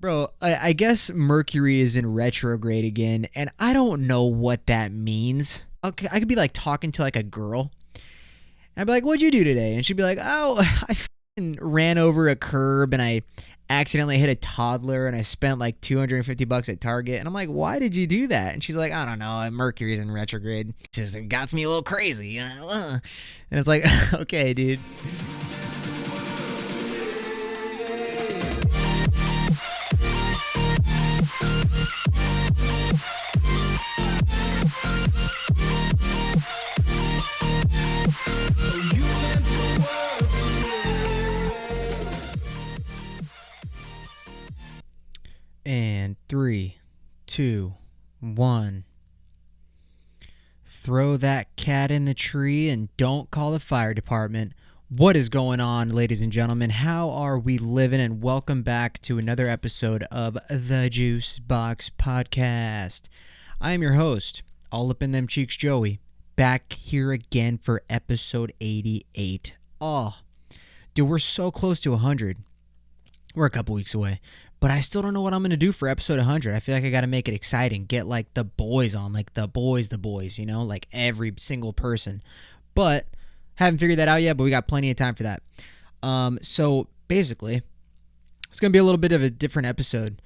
Bro, I guess Mercury is in retrograde again, and I don't know what that means. Okay, I could be like talking to like a girl, and I'd be like, "What'd you do today?" And she'd be like, "Oh, I f***ing ran over a curb and I accidentally hit a toddler and I spent like $250 at Target." And I'm like, "Why did you do that?" And she's like, "I don't know. Mercury's in retrograde. It just got me a little crazy." And it's like, okay, dude. And 3, 2, 1. Throw that cat in the tree and don't call the fire department. What is going on, ladies and gentlemen? How are we living? And welcome back to another episode of the Juice Box Podcast. I am your host, all up in them cheeks, Joey, back here again for episode 88. Oh, dude, we're so close to 100. We're a couple weeks away. But I still don't know what I'm going to do for episode 100. I feel like I got to make it exciting. Get like the boys on, like the boys, you know, like every single person. But haven't figured that out yet, but we got plenty of time for that. So basically, it's going to be a little bit of a different episode.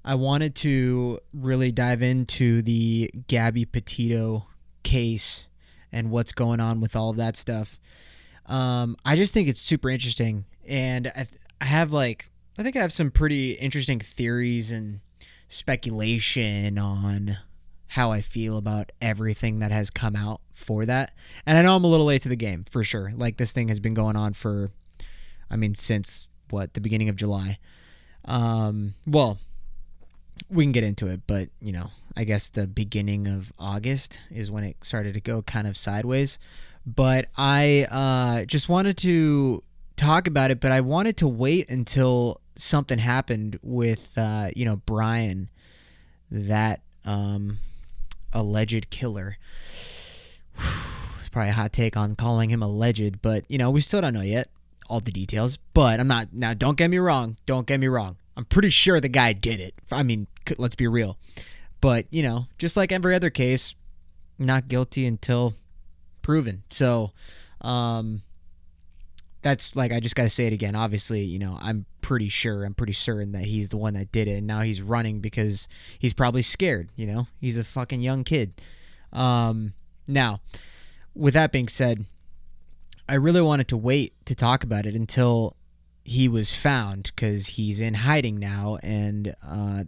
I wanted to really dive into the Gabby Petito case and what's going on with all of that stuff. I just think it's super interesting. And I think I have some pretty interesting theories and speculation on how I feel about everything that has come out for that. And I know I'm a little late to the game, for sure. Like, this thing has been going on since, the beginning of July. Well, we can get into it, but, I guess the beginning of August is when it started to go kind of sideways. But I just wanted to talk about it, but I wanted to wait until something happened with Brian, that alleged killer. It's probably a hot take on calling him alleged, but we still don't know yet all the details. But I'm not, now don't get me wrong, I'm pretty sure the guy did it. I mean, let's be real. But just like every other case, not guilty until proven. So that's like, I just got to say it again. Obviously, I'm pretty certain that he's the one that did it. And now he's running because he's probably scared, he's a fucking young kid. Now, with that being said, I really wanted to wait to talk about it until he was found, because he's in hiding now. And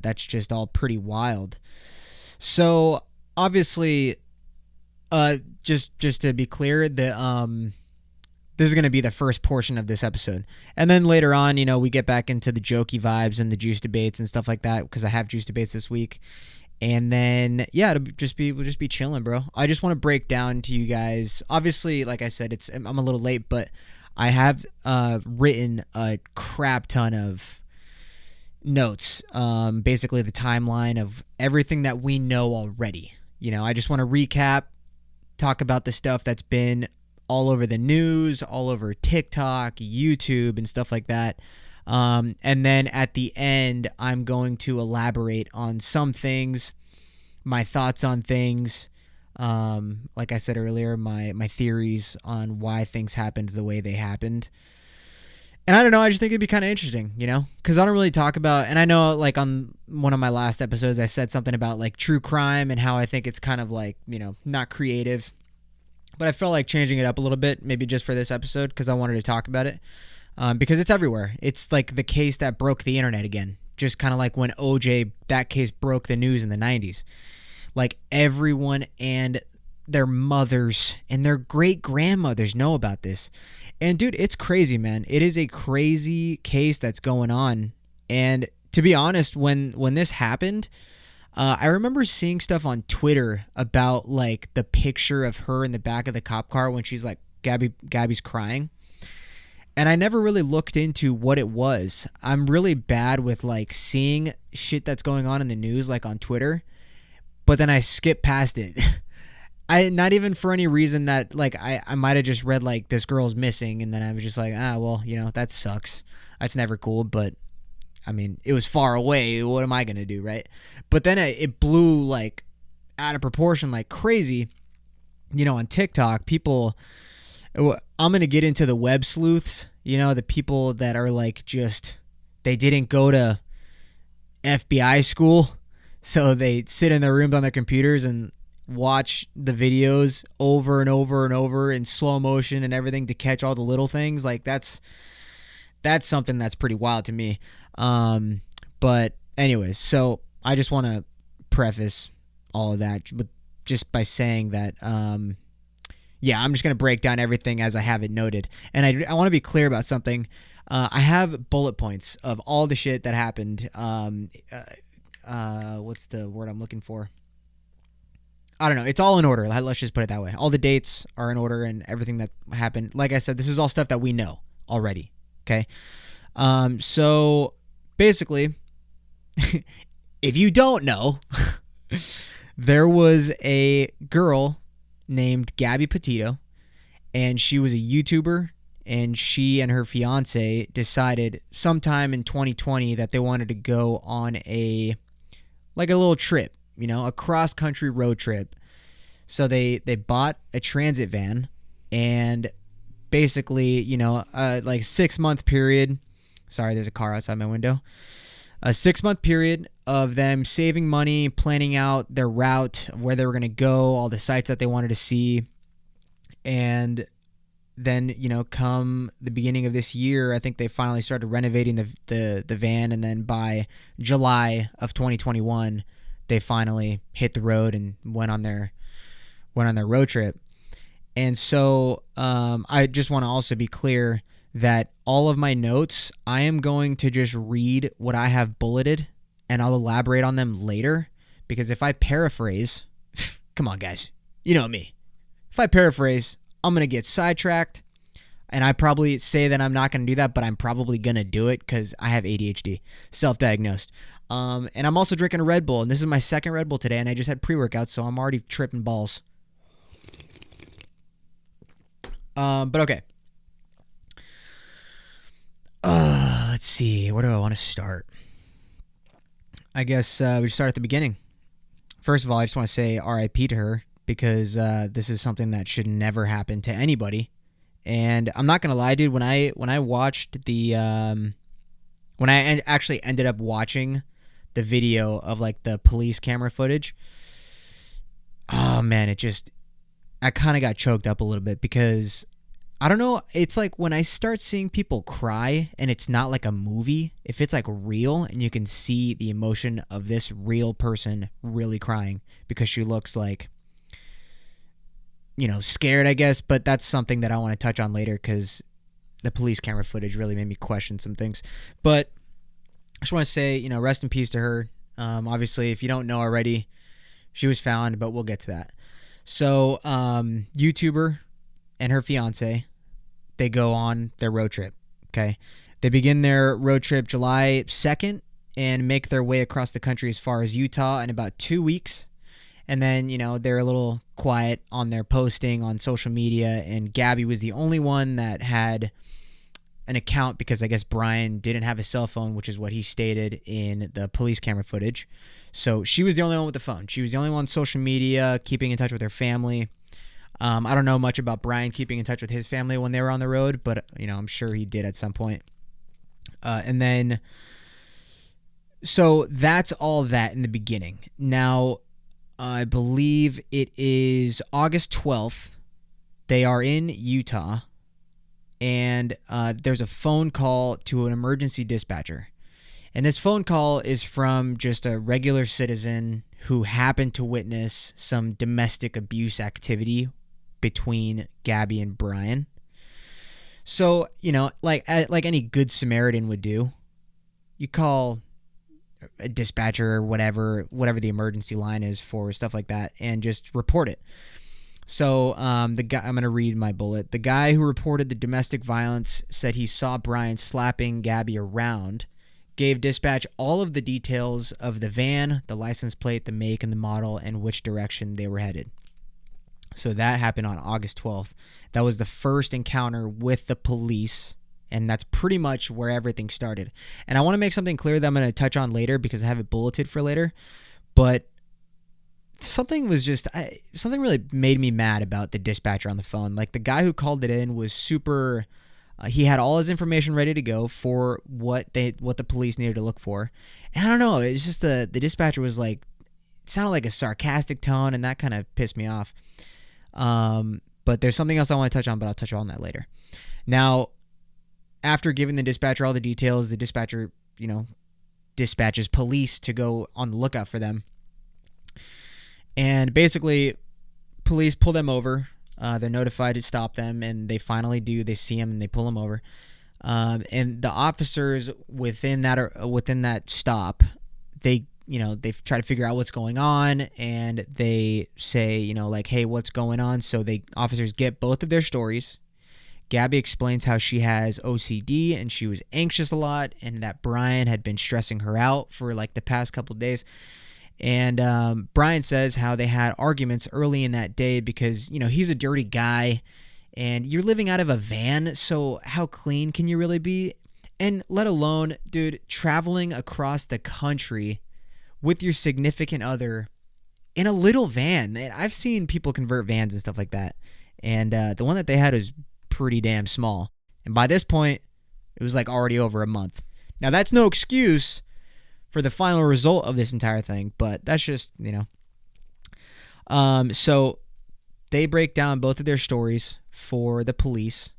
that's just all pretty wild. So obviously, just to be clear, this is going to be the first portion of this episode. And then later on, we get back into the jokey vibes and the juice debates and stuff like that, because I have juice debates this week. And then, we'll just be chilling, bro. I just want to break down to you guys. Obviously, like I said, I'm a little late, but I have written a crap ton of notes. Basically the timeline of everything that we know already. I just want to recap, talk about the stuff that's been all over the news, all over TikTok, YouTube, and stuff like that. And then at the end, I'm going to elaborate on some things, my thoughts on things. Like I said earlier, my theories on why things happened the way they happened. And I don't know, I just think it'd be kind of interesting, because I don't really talk about, and I know like on one of my last episodes, I said something about like true crime and how I think it's kind of like, not creative. But I felt like changing it up a little bit, maybe just for this episode, because I wanted to talk about it. Because it's everywhere. It's like the case that broke the internet again. Just kind of like when OJ, that case broke the news in the 90s. Like everyone and their mothers and their great-grandmothers know about this. And dude, it's crazy, man. It is a crazy case that's going on. And to be honest, when this happened, I remember seeing stuff on Twitter about like the picture of her in the back of the cop car when she's like, Gabby's crying. And I never really looked into what it was. I'm really bad with like seeing shit that's going on in the news, like on Twitter, but then I skip past it. Not even for any reason that like I might have just read like this girl's missing, and then I was just like, well, that sucks. That's never cool. But I mean, it was far away. What am I going to do, right? But then it blew like out of proportion like crazy. On TikTok, people, I'm going to get into the web sleuths, the people that are like they didn't go to FBI school. So they sit in their rooms on their computers and watch the videos over and over and over in slow motion and everything to catch all the little things. Like that's something that's pretty wild to me. But anyways, so I just want to preface all of that just by saying that, I'm just going to break down everything as I have it noted. And I want to be clear about something. I have bullet points of all the shit that happened. What's the word I'm looking for? I don't know. It's all in order. Let's just put it that way. All the dates are in order and everything that happened. Like I said, this is all stuff that we know already. Okay. So basically, if you don't know, there was a girl named Gabby Petito, and she was a YouTuber, and she and her fiance decided sometime in 2020 that they wanted to go on a little trip, a cross-country road trip. So they bought a transit van, and basically, like 6-month period. Sorry, there's a car outside my window. A 6-month period of them saving money, planning out their route, where they were going to go, all the sites that they wanted to see. And then, come the beginning of this year, I think they finally started renovating the van. And then by July of 2021, they finally hit the road and went on their road trip. And so I just want to also be clear that all of my notes, I am going to just read what I have bulleted, and I'll elaborate on them later. Because if I paraphrase, come on, guys, you know me. If I paraphrase, I'm going to get sidetracked, and I probably say that I'm not going to do that, but I'm probably going to do it because I have ADHD, self-diagnosed. And I'm also drinking a Red Bull, and this is my second Red Bull today, and I just had pre-workout, so I'm already tripping balls. But okay. Let's see. Where do I want to start? I guess we start at the beginning. First of all, I just want to say RIP to her, because this is something that should never happen to anybody. And I'm not gonna lie, dude. When I watched the when I actually ended up watching the video of like the police camera footage, oh man, I kind of got choked up a little bit, because I don't know, it's like when I start seeing people cry and it's not like a movie, if it's like real and you can see the emotion of this real person really crying because she looks like, scared, I guess. But that's something that I want to touch on later, because the police camera footage really made me question some things. But I just want to say, rest in peace to her. Obviously, if you don't know already, she was found, but we'll get to that. So, YouTuber and her fiance, they go on their road trip. Okay. They begin their road trip July 2nd and make their way across the country as far as Utah in about 2 weeks. And then, they're a little quiet on their posting on social media. And Gabby was the only one that had an account, because I guess Brian didn't have a cell phone, which is what he stated in the police camera footage. So she was the only one with the phone. She was the only one on social media, keeping in touch with her family. I don't know much about Brian keeping in touch with his family when they were on the road, but, I'm sure he did at some point. And then, so that's all that in the beginning. Now, I believe it is August 12th. They are in Utah, and there's a phone call to an emergency dispatcher. And this phone call is from just a regular citizen who happened to witness some domestic abuse activity between Gabby and Brian. So, like any good Samaritan would do, you call a dispatcher or whatever the emergency line is for stuff like that, and just report it. So the guy, I'm going to read my bullet. The guy who reported the domestic violence said he saw Brian slapping Gabby around, gave dispatch all of the details of the van, the license plate, the make and the model, and which direction they were headed. So that happened on August 12th. That was the first encounter with the police And that's pretty much where everything started. And I want to make something clear that I'm going to touch on later because I have it bulleted for later. But something really made me mad about the dispatcher on the phone. Like, the guy who called it in was super... he had all his information ready to go for what the police needed to look for. And I don't know, it's just the dispatcher was like, it sounded like a sarcastic tone, and that kind of pissed me off. But there's something else I want to touch on, but I'll touch on that later. Now, after giving the dispatcher all the details, the dispatcher, dispatches police to go on the lookout for them. And basically, police pull them over. They're notified to stop them, and they finally do. They see him, and they pull him over. And the officers within that stop, they try to figure out what's going on, and they say, like, hey, what's going on? So officers get both of their stories. Gabby explains how she has OCD and she was anxious a lot, and that Brian had been stressing her out for like the past couple of days. And Brian says how they had arguments early in that day because, he's a dirty guy and you're living out of a van. So how clean can you really be? And let alone, dude, traveling across the country with your significant other in a little van. I've seen people convert vans and stuff like that. And the one that they had was pretty damn small. And by this point, it was like already over a month. Now, that's no excuse for the final result of this entire thing, but that's just, so they break down both of their stories for the police.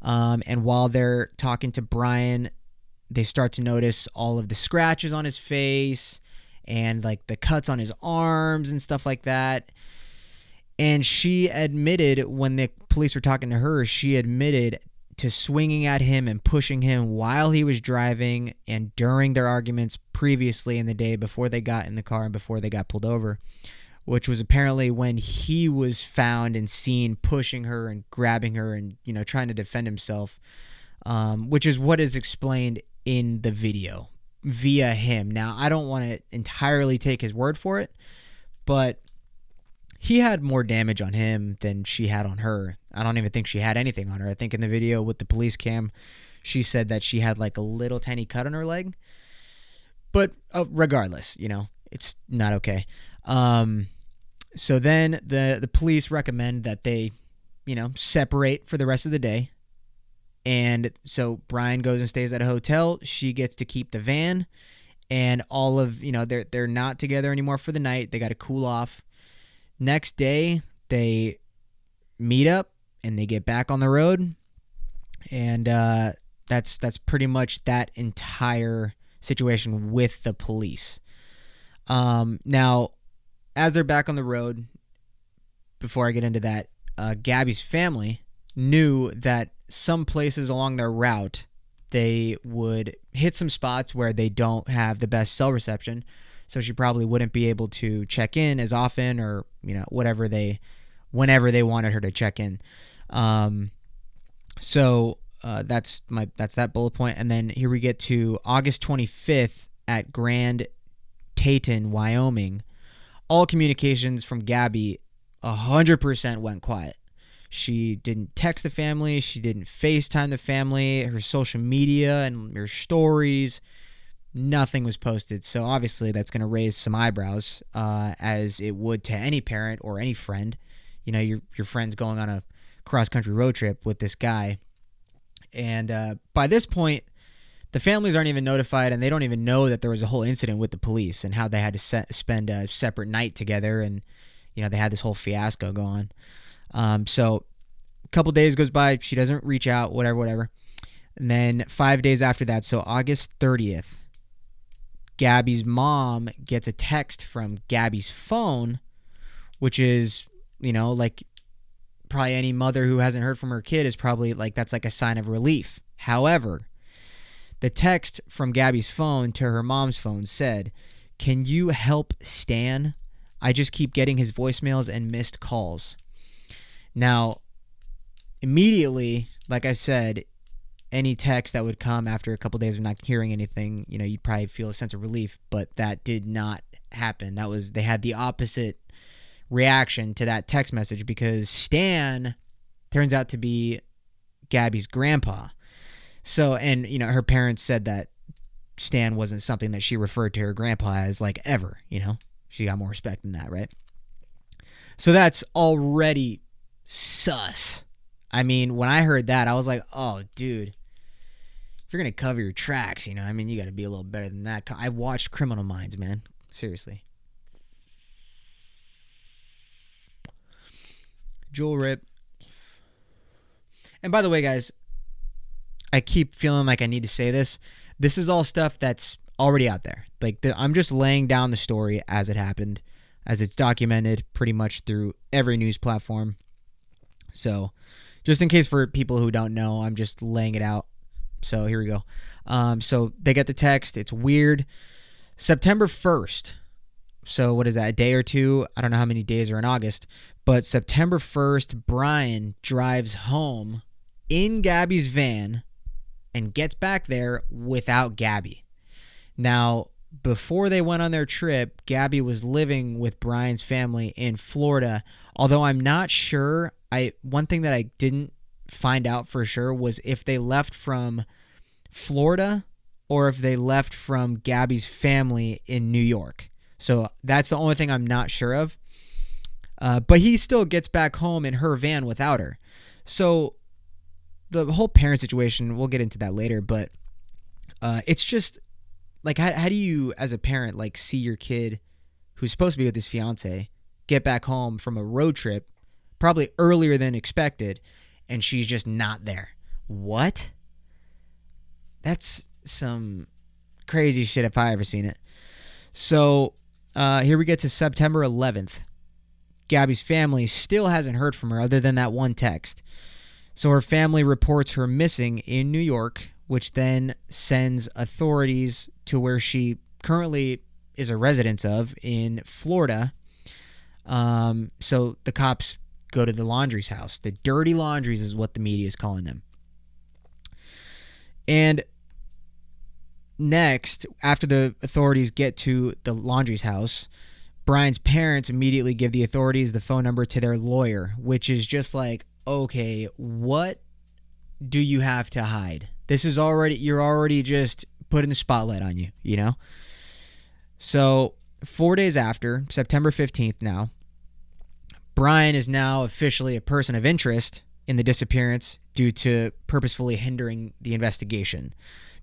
And while they're talking to Brian, they start to notice all of the scratches on his face and like the cuts on his arms and stuff like that. And she admitted, when the police were talking to her, she admitted to swinging at him and pushing him while he was driving and during their arguments previously in the day before they got in the car and before they got pulled over, which was apparently when he was found and seen pushing her and grabbing her and, trying to defend himself, which is what is explained in the video via him. Now, I don't want to entirely take his word for it, but he had more damage on him than she had on her. I don't even think she had anything on her. I think in the video with the police cam, she said that she had like a little tiny cut on her leg. But regardless, it's not okay. So then the police recommend that they, separate for the rest of the day. And so Brian goes and stays at a hotel. She gets to keep the van. And all of, they're not together anymore for the night. They got to cool off. Next day, they meet up and they get back on the road, and that's pretty much that entire situation with the police. Now, as they're back on the road, before I get into that, Gabby's family knew that some places along their route, they would hit some spots where they don't have the best cell reception. So she probably wouldn't be able to check in as often, or whenever they wanted her to check in. So that's that bullet point. And then here we get to August 25th at Grand Teton, Wyoming. All communications from Gabby 100% went quiet. She didn't text the family. She didn't FaceTime the family. Her social media and her stories, nothing was posted. So obviously that's going to raise some eyebrows, as it would to any parent or any friend. Your friend's going on a cross-country road trip with this guy. And by this point, the families aren't even notified, and they don't even know that there was a whole incident with the police and how they had to spend a separate night together. And, they had this whole fiasco going on. So a couple days goes by. She doesn't reach out, whatever. And then 5 days after that, so August 30th, Gabby's mom gets a text from Gabby's phone, which is, like probably any mother who hasn't heard from her kid is probably like, that's like a sign of relief. However, the text from Gabby's phone to her mom's phone said, "Can you help Stan? I just keep getting his voicemails and missed calls." Now, immediately, like I said, any text that would come after a couple days of not hearing anything, you'd probably feel a sense of relief, but that did not happen. They had the opposite reaction to that text message, because Stan turns out to be Gabby's grandpa. So, and, her parents said that Stan wasn't something that she referred to her grandpa as, like, ever, She got more respect than that, right? So that's already sus. I mean, when I heard that, I was like, oh, dude, if you're going to cover your tracks, you got to be a little better than that. I watched Criminal Minds, man. Seriously. Jewel Rip. And by the way, guys, I keep feeling like I need to say this. This is all stuff that's already out there. Like, I'm just laying down the story as it happened, as it's documented pretty much through every news platform. So, just in case for people who don't know, I'm just laying it out. So, here we go. So, they get the text. It's weird. September 1st. So, what is that, a day or two? I don't know how many days are in August. But September 1st, Brian drives home in Gabby's van and gets back there without Gabby. Now, before they went on their trip, Gabby was living with Brian's family in Florida. Although I'm not sure, one thing that I didn't find out for sure was if they left from Florida or if they left from Gabby's family in New York. So that's the only thing I'm not sure of. But he still gets back home in her van without her. So the whole parent situation, we'll get into that later, but it's just like, how do you as a parent like see your kid who's supposed to be with his fiance get back home from a road trip probably earlier than expected and she's just not there? What? That's some crazy shit if I ever seen it. So here we get to September 11th. Gabby's family still hasn't heard from her other than that one text. So her family reports her missing in New York, which then sends authorities to where she currently is a resident of in Florida. So the cops go to the Laundrie's house. The dirty Laundries is what the media is calling them. And next, after the authorities get to the Laundrie's house, Brian's parents immediately give the authorities the phone number to their lawyer, which is just like, okay, what do you have to hide? You're already just putting the spotlight on you, So 4 days after, September 15th now, Brian is now officially a person of interest in the disappearance due to purposefully hindering the investigation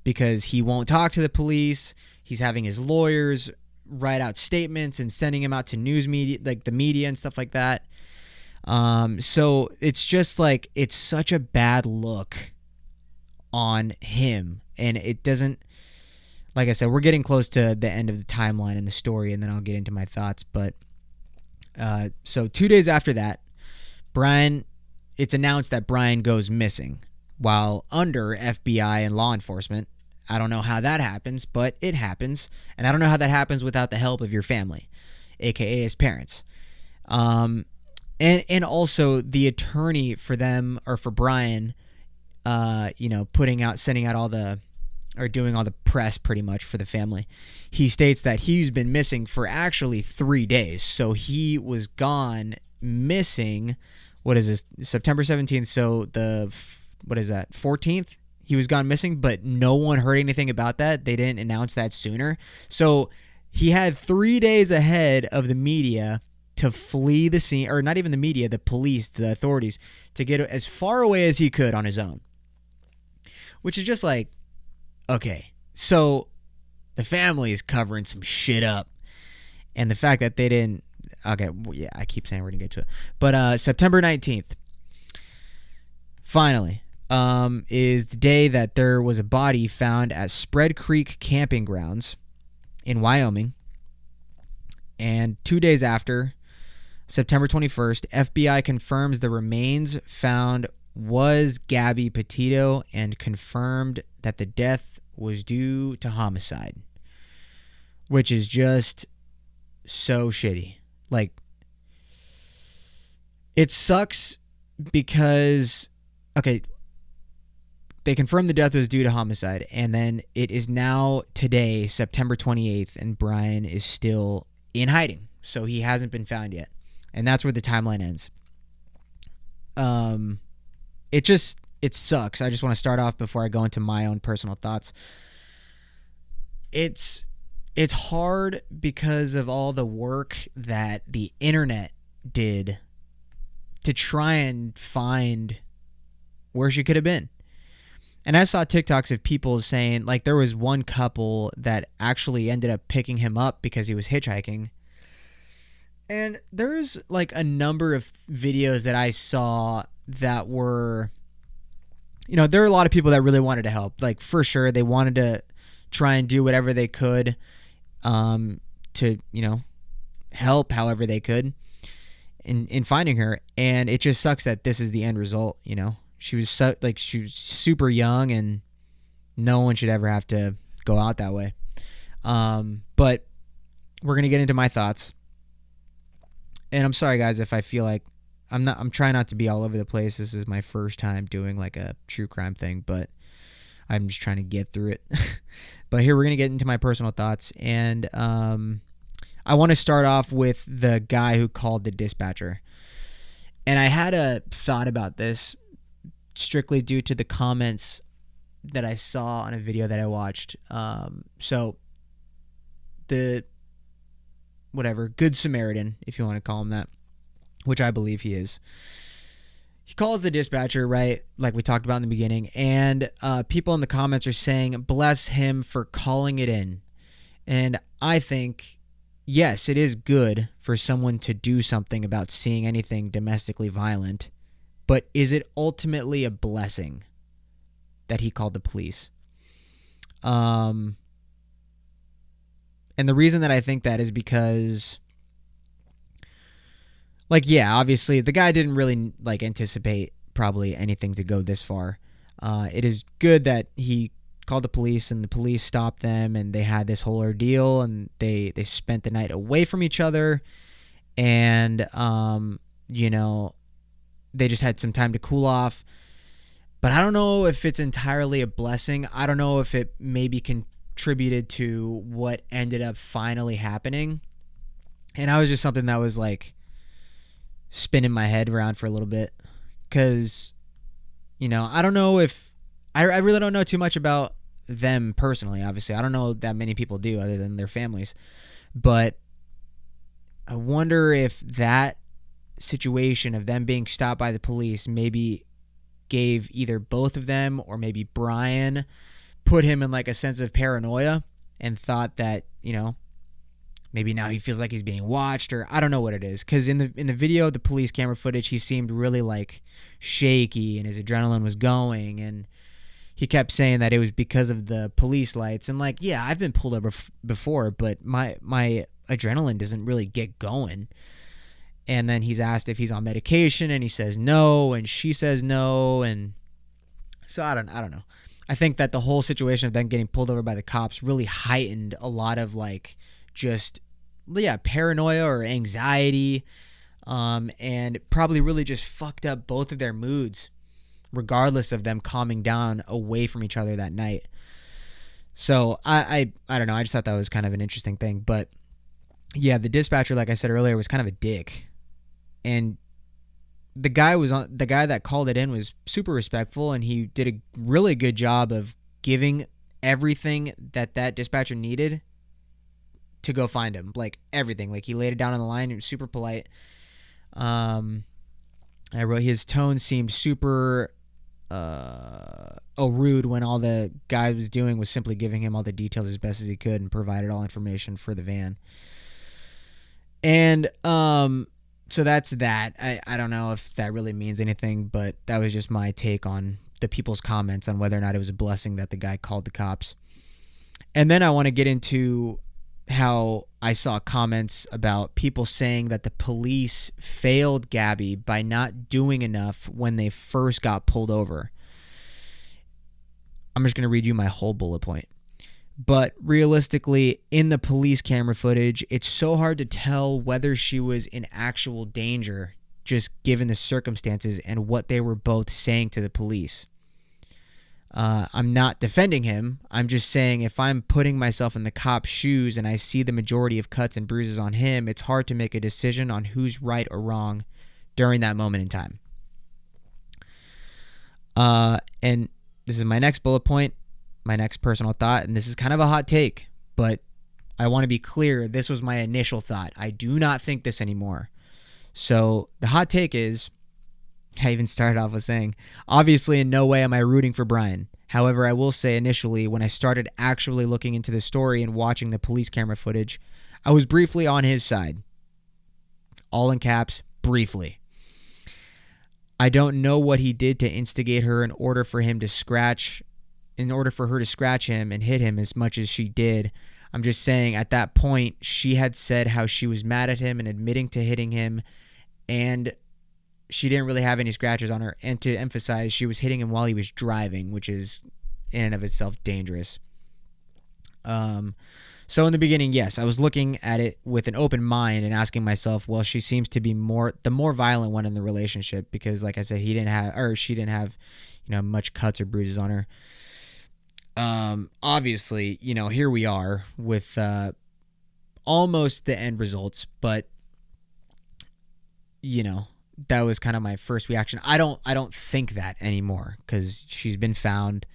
because he won't talk to the police. He's having his lawyers write out statements and sending him out to news media, like the media and stuff like that. So it's just like, it's such a bad look on him. And it doesn't, like I said, we're getting close to the end of the timeline in the story and then I'll get into my thoughts. But, so 2 days after that, it's announced that Brian goes missing while under FBI and law enforcement. I don't know how that happens, but it happens. And I don't know how that happens without the help of your family, aka his parents. And also the attorney for them, or for Brian, sending out doing all the press pretty much for the family. He states that he's been missing for actually 3 days. So he was gone missing, what is this, September 17th. So 14th? He was gone missing, but no one heard anything about that. They didn't announce that sooner. So he had 3 days ahead of the media to flee the scene, or not even the media, the police, the authorities, to get as far away as he could on his own. Which is just like, okay, so the family is covering some shit up. And the fact that they didn't, okay, yeah, I keep saying we're going to get to it. But September 19th, finally, is the day that there was a body found at Spread Creek Camping Grounds in Wyoming. And 2 days after, September 21st, FBI confirms the remains found was Gabby Petito and confirmed that the death was due to homicide, which is just so shitty. Like, it sucks because, okay, they confirmed the death was due to homicide, and then it is now today, September 28th, and Brian is still in hiding, so he hasn't been found yet, and that's where the timeline ends. It's it sucks. I just want to start off before I go into my own personal thoughts. It's hard because of all the work that the internet did to try and find where she could have been. And I saw TikToks of people saying, like, there was one couple that actually ended up picking him up because he was hitchhiking. And there's like a number of videos that I saw that were, there were a lot of people that really wanted to help. Like, for sure, they wanted to try and do whatever they could to, help however they could in finding her. And it just sucks that this is the end result, She was she was super young, and no one should ever have to go out that way. But we're gonna get into my thoughts, and I'm sorry guys if I feel like I'm trying not to be all over the place. This is my first time doing like a true crime thing, but I'm just trying to get through it. But here we're gonna get into my personal thoughts, and I want to start off with the guy who called the dispatcher, and I had a thought about this. Strictly due to the comments that I saw on a video that I watched. So the Good Samaritan, if you want to call him that, which I believe he is. He calls the dispatcher, right? Like we talked about in the beginning. And people in the comments are saying, bless him for calling it in. And I think, yes, it is good for someone to do something about seeing anything domestically violent. But is it ultimately a blessing that he called the police? And the reason that I think that is because, obviously the guy didn't really anticipate probably anything to go this far. It is good that he called the police and the police stopped them and they had this whole ordeal and they spent the night away from each other and, they just had some time to cool off. But I don't know if it's entirely a blessing. I don't know if it maybe contributed to what ended up finally happening. And I was just something that was spinning my head around for a little bit. Because, I don't know if... I really don't know too much about them personally, obviously. I don't know that many people do other than their families. But I wonder if that situation of them being stopped by the police maybe gave either both of them or maybe Brian put him in a sense of paranoia and thought that, maybe now he feels like he's being watched, or I don't know what it is. Because in the video, the police camera footage, he seemed really shaky and his adrenaline was going, and he kept saying that it was because of the police lights. And yeah, I've been pulled over before, but my adrenaline doesn't really get going. And then he's asked if he's on medication, and he says no, and she says no, and so I don't know. I think that the whole situation of them getting pulled over by the cops really heightened a lot of paranoia or anxiety, and probably really just fucked up both of their moods, regardless of them calming down away from each other that night. So I don't know. I just thought that was kind of an interesting thing, but yeah, the dispatcher, like I said earlier, was kind of a dick. And the guy that called it in was super respectful, and he did a really good job of giving everything that dispatcher needed to go find him. Everything. He laid it down on the line. He was super polite. I wrote his tone seemed super rude when all the guy was doing was simply giving him all the details as best as he could and provided all information for the van. And so that's that. I don't know if that really means anything, but that was just my take on the people's comments on whether or not it was a blessing that the guy called the cops. And then I want to get into how I saw comments about people saying that the police failed Gabby by not doing enough when they first got pulled over. I'm just going to read you my whole bullet point. But realistically, in the police camera footage, it's so hard to tell whether she was in actual danger, just given the circumstances and what they were both saying to the police. I'm not defending him. I'm just saying if I'm putting myself in the cop's shoes and I see the majority of cuts and bruises on him, it's hard to make a decision on who's right or wrong during that moment in time. And this is my next bullet point, my next personal thought, and this is kind of a hot take, but I want to be clear. This was my initial thought. I do not think this anymore. So the hot take is, I even started off with saying, obviously in no way am I rooting for Brian. However, I will say initially when I started actually looking into the story and watching the police camera footage, I was briefly on his side. All in caps, briefly. I don't know what he did to instigate her in order for her to scratch him and hit him as much as she did. I'm just saying at that point, she had said how she was mad at him and admitting to hitting him, and she didn't really have any scratches on her. And to emphasize, she was hitting him while he was driving, which is in and of itself dangerous. So in the beginning, yes, I was looking at it with an open mind and asking myself, well, she seems to be the more violent one in the relationship because, like I said, she didn't have, much cuts or bruises on her. Obviously, here we are with almost the end results, but that was kind of my first reaction. I don't think that anymore because she's been found.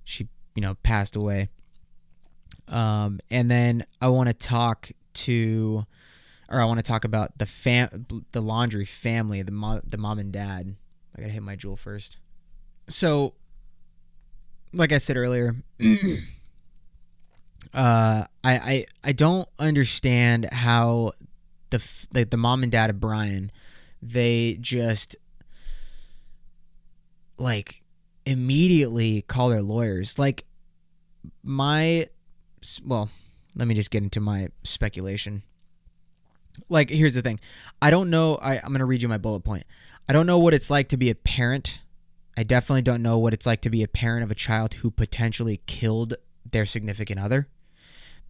She, passed away. And then I want to talk about the Laundrie family, the mom and dad. I gotta hit my jewel first. So, like I said earlier, I don't understand how the mom and dad of Brian, they just immediately call their lawyers. Well, let me just get into my speculation. Here's the thing. I don't know. I'm going to read you my bullet point. I don't know what it's like to be a parent. I definitely don't know what it's like to be a parent of a child who potentially killed their significant other.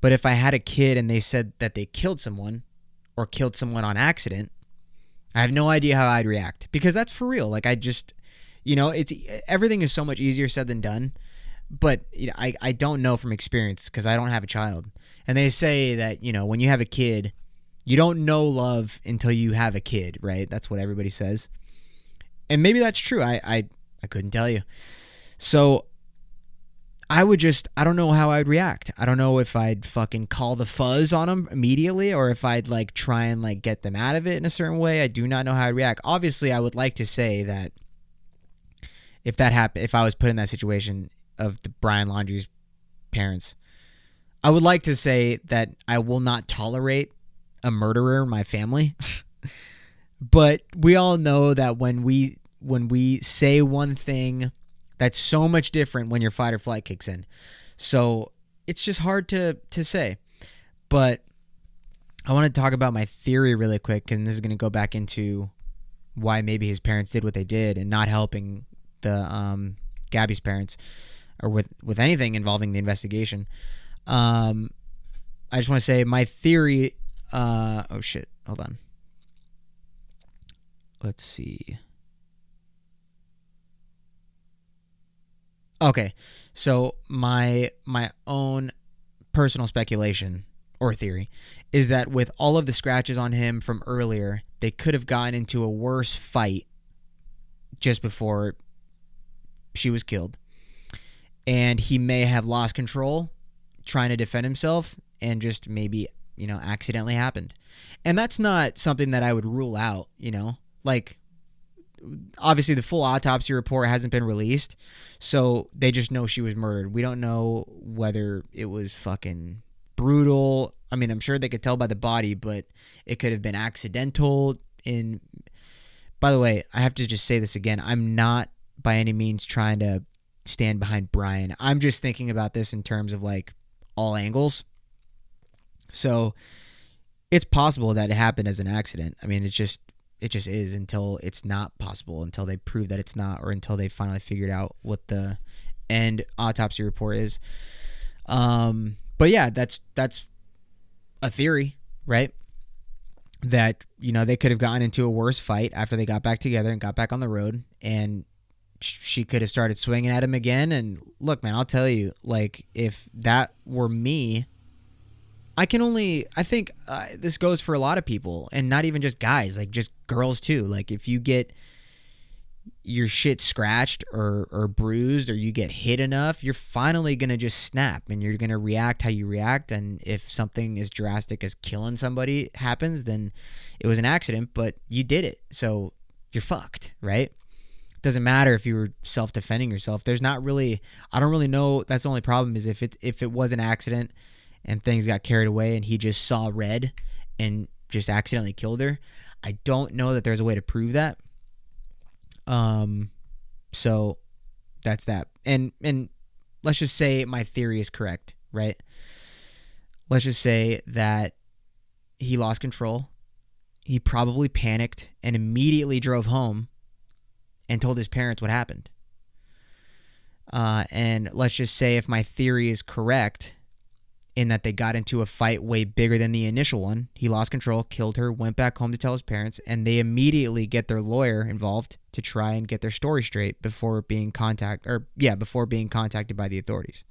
But if I had a kid and they said that they killed someone or killed someone on accident, I have no idea how I'd react because that's for real. Everything is so much easier said than done. But I don't know from experience because I don't have a child. And they say that, when you have a kid, you don't know love until you have a kid, right? That's what everybody says. And maybe that's true. I couldn't tell you. So I don't know how I'd react. I don't know if I'd fucking call the fuzz on them immediately or if I'd try and get them out of it in a certain way. I do not know how I'd react. Obviously, I would like to say that if that happened, if I was put in that situation of the Brian Laundrie's parents, I would like to say that I will not tolerate a murderer in my family. But we all know that when we say one thing, that's so much different when your fight or flight kicks in. So it's just hard to say. But I want to talk about my theory really quick, and this is going to go back into why maybe his parents did what they did and not helping the Gabby's parents or with anything involving the investigation. I just want to say my theory. Oh shit! Hold on. Let's see. Okay, so my own personal speculation or theory is that with all of the scratches on him from earlier, they could have gotten into a worse fight just before she was killed. And he may have lost control trying to defend himself and just maybe, accidentally happened. And that's not something that I would rule out, obviously the full autopsy report hasn't been released, so they just know she was murdered. We don't know whether it was fucking brutal. I mean, I'm sure they could tell by the body, but it could have been accidental. By the way, I have to just say this again. I'm not by any means trying to stand behind Brian. I'm just thinking about this in terms of all angles. So it's possible that it happened as an accident. I mean, it just is until it's not possible, until they prove that it's not, or until they finally figured out what the end autopsy report is. But yeah, that's a theory, right? That, they could have gotten into a worse fight after they got back together and got back on the road, and she could have started swinging at him again. And look, man, I'll tell you, if that were me, I think this goes for a lot of people, and not even just guys, just girls too. If you get, your shit scratched or bruised, or you get hit enough, you're finally going to just snap and you're going to react how you react. And if something as drastic as killing somebody happens, then it was an accident, but you did it. So you're fucked, right? It doesn't matter if you were self-defending yourself. There's not really, I don't really know. That's the only problem is if it was an accident and things got carried away and he just saw red and just accidentally killed her. I don't know that there's a way to prove that. So that's that. And let's just say my theory is correct, right? Let's just say that he lost control. He probably panicked and immediately drove home and told his parents what happened. And let's just say if my theory is correct in that they got into a fight way bigger than the initial one, he lost control, killed her, went back home to tell his parents, and they immediately get their lawyer involved to try and get their story straight before being contacted by the authorities.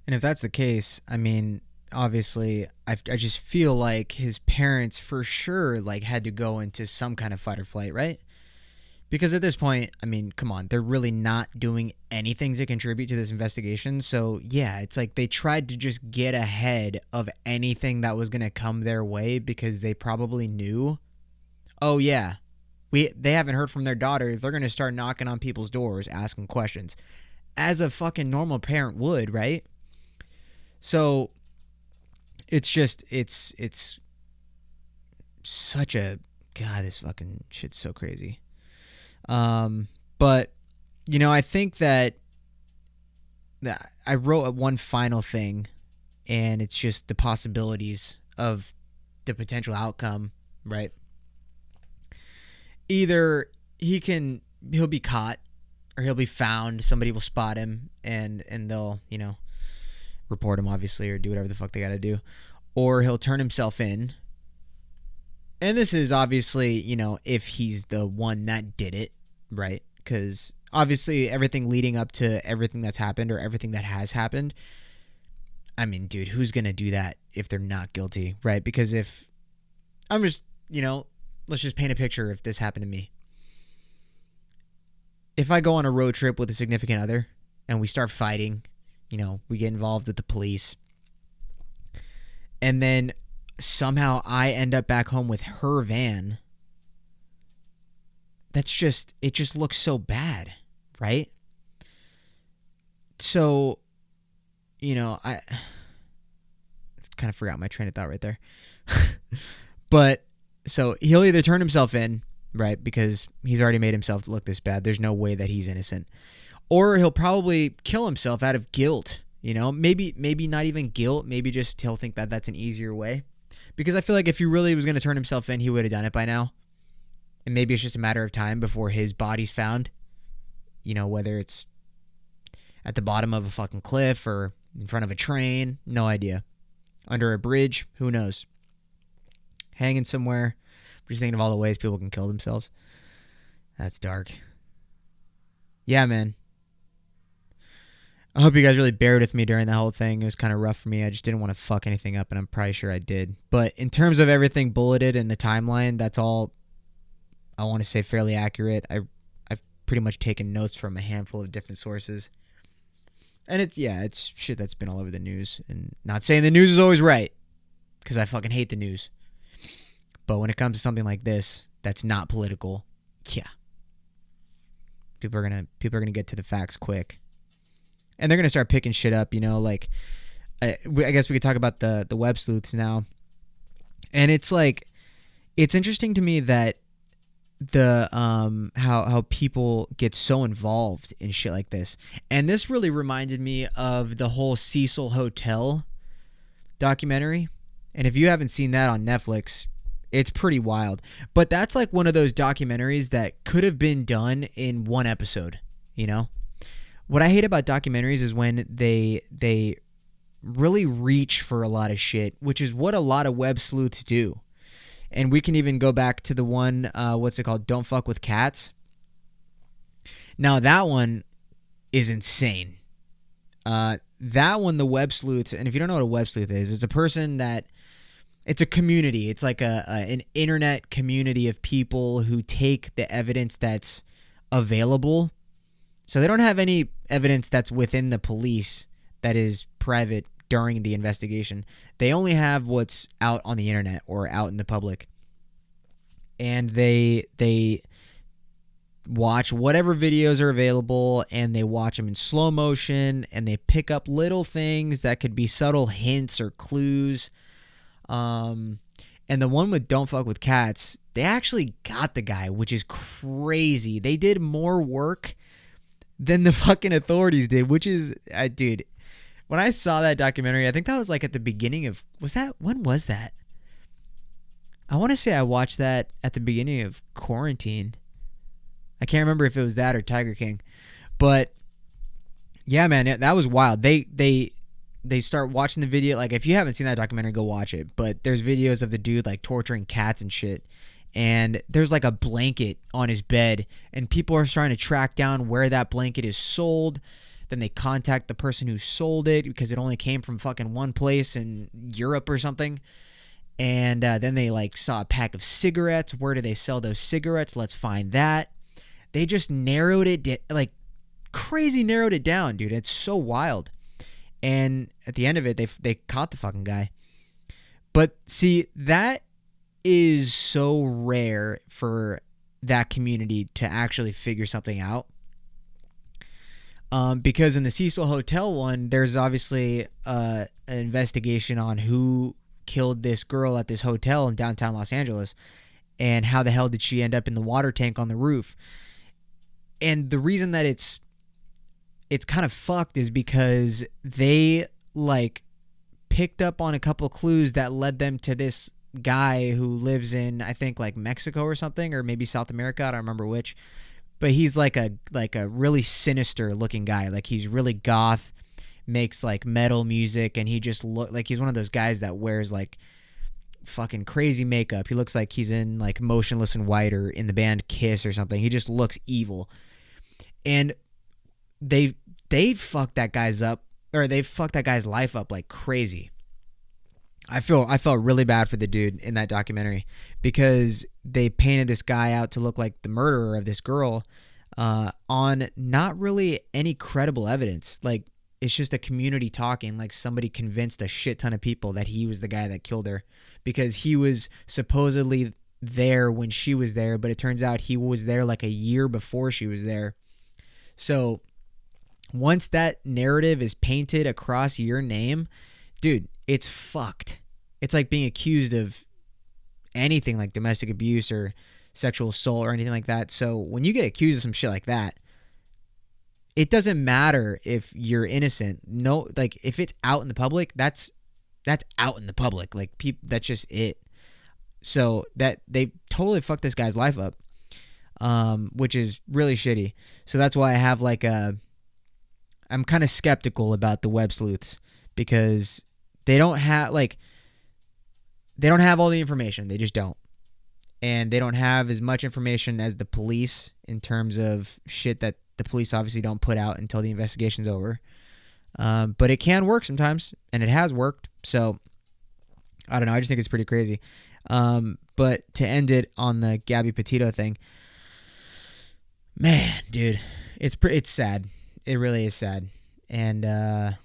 And if that's the case, I mean, obviously, I just feel like his parents for sure like had to go into some kind of fight or flight, right? Because at this point, I mean, come on, they're really not doing anything to contribute to this investigation. So yeah, it's like they tried to just get ahead of anything that was going to come their way because they probably knew, oh yeah, they haven't heard from their daughter. They're going to start knocking on people's doors, asking questions, as a fucking normal parent would, right? So it's just, it's such a, God, this fucking shit's so crazy. But you know, I think that I wrote one final thing, and it's just the possibilities of the potential outcome, right? Either he'll be caught, or he'll be found, somebody will spot him and they'll, you know, report him obviously, or do whatever the fuck they gotta do, or he'll turn himself in. And this is obviously, you know, if he's the one that did it, right? Because obviously everything leading up to everything that's happened, or everything that has happened, I mean, dude, who's going to do that if they're not guilty, right? Because if I'm just, you know, let's just paint a picture if this happened to me. If I go on a road trip with a significant other and we start fighting, you know, we get involved with the police, and then somehow I end up back home with her van, it just looks so bad, right? So, you know, I kind of forgot my train of thought right there. But, so he'll either turn himself in, right, because he's already made himself look this bad. There's no way that he's innocent. Or he'll probably kill himself out of guilt, you know? Maybe not even guilt. Maybe just he'll think that that's an easier way. Because I feel like if he really was going to turn himself in, he would have done it by now. And maybe it's just a matter of time before his body's found. You know, whether it's at the bottom of a fucking cliff or in front of a train. No idea. Under a bridge. Who knows? Hanging somewhere. I'm just thinking of all the ways people can kill themselves. That's dark. Yeah, man. I hope you guys really bared with me during the whole thing. It was kind of rough for me. I just didn't want to fuck anything up, and I'm probably sure I did. But in terms of everything bulleted in the timeline, that's all I want to say fairly accurate. I've pretty much taken notes from a handful of different sources. And it's shit that's been all over the news. And not saying the news is always right, because I fucking hate the news. But when it comes to something like this that's not political, yeah. People are gonna get to the facts quick. And they're going to start picking shit up, you know, like, I guess we could talk about the web sleuths now. And it's like, it's interesting to me that the, how people get so involved in shit like this. And this really reminded me of the whole Cecil Hotel documentary. And if you haven't seen that on Netflix, it's pretty wild. But that's like one of those documentaries that could have been done in one episode, you know? What I hate about documentaries is when they really reach for a lot of shit, which is what a lot of web sleuths do. And we can even go back to the one, what's it called? Don't Fuck with Cats. Now that one is insane. That one, the web sleuths, and if you don't know what a web sleuth is, it's a person that, it's a community. It's like an internet community of people who take the evidence that's available. So they don't have any evidence that's within the police that is private during the investigation. They only have what's out on the internet or out in the public. And they watch whatever videos are available, and they watch them in slow motion, and they pick up little things that could be subtle hints or clues. And the one with Don't Fuck with Cats, they actually got the guy, which is crazy. They did more work than the fucking authorities did, which is, dude, when I saw that documentary, I think that was like at the beginning of, when was that? I want to say I watched that at the beginning of quarantine. I can't remember if it was that or Tiger King. But yeah, man, that was wild. They start watching the video. Like, if you haven't seen that documentary, go watch it. But there's videos of the dude like torturing cats and shit. And there's like a blanket on his bed, and people are trying to track down where that blanket is sold. Then they contact the person who sold it because it only came from fucking one place in Europe or something. And then they like saw a pack of cigarettes. Where do they sell those cigarettes? Let's find that. They just narrowed it, like crazy narrowed it down, dude. It's so wild. And at the end of it, they caught the fucking guy. But see, that is so rare for that community to actually figure something out. Because in the Cecil Hotel one, there's obviously an investigation on who killed this girl at this hotel in downtown Los Angeles, and how the hell did she end up in the water tank on the roof. And the reason that it's kind of fucked is because they like picked up on a couple clues that led them to this guy who lives in, I think, like Mexico or something, or maybe South America. I don't remember which. But he's like a really sinister looking guy. Like, he's really goth, makes like metal music, and he just look like he's one of those guys that wears like fucking crazy makeup. He looks like he's in like Motionless in White or in the band Kiss or something. He just looks evil. And they fucked that guy's up, or they fucked that guy's life up like crazy. I felt really bad for the dude in that documentary, because they painted this guy out to look like the murderer of this girl on not really any credible evidence. Like, it's just a community talking, like somebody convinced a shit ton of people that he was the guy that killed her, because he was supposedly there when she was there, but it turns out he was there like a year before she was there. So once that narrative is painted across your name, dude, it's fucked. It's like being accused of anything like domestic abuse or sexual assault or anything like that. So when you get accused of some shit like that, it doesn't matter if you're innocent. No, like, if it's out in the public, that's out in the public. Like, that's just it. So that they totally fucked this guy's life up, which is really shitty. So that's why I have like I'm kind of skeptical about the web sleuths, because they don't have all the information. They just don't. And they don't have as much information as the police in terms of shit that the police obviously don't put out until the investigation's over. But it can work sometimes, and it has worked. So I don't know. I just think it's pretty crazy. But to end it on the Gabby Petito thing, man, dude, it's sad. It really is sad. And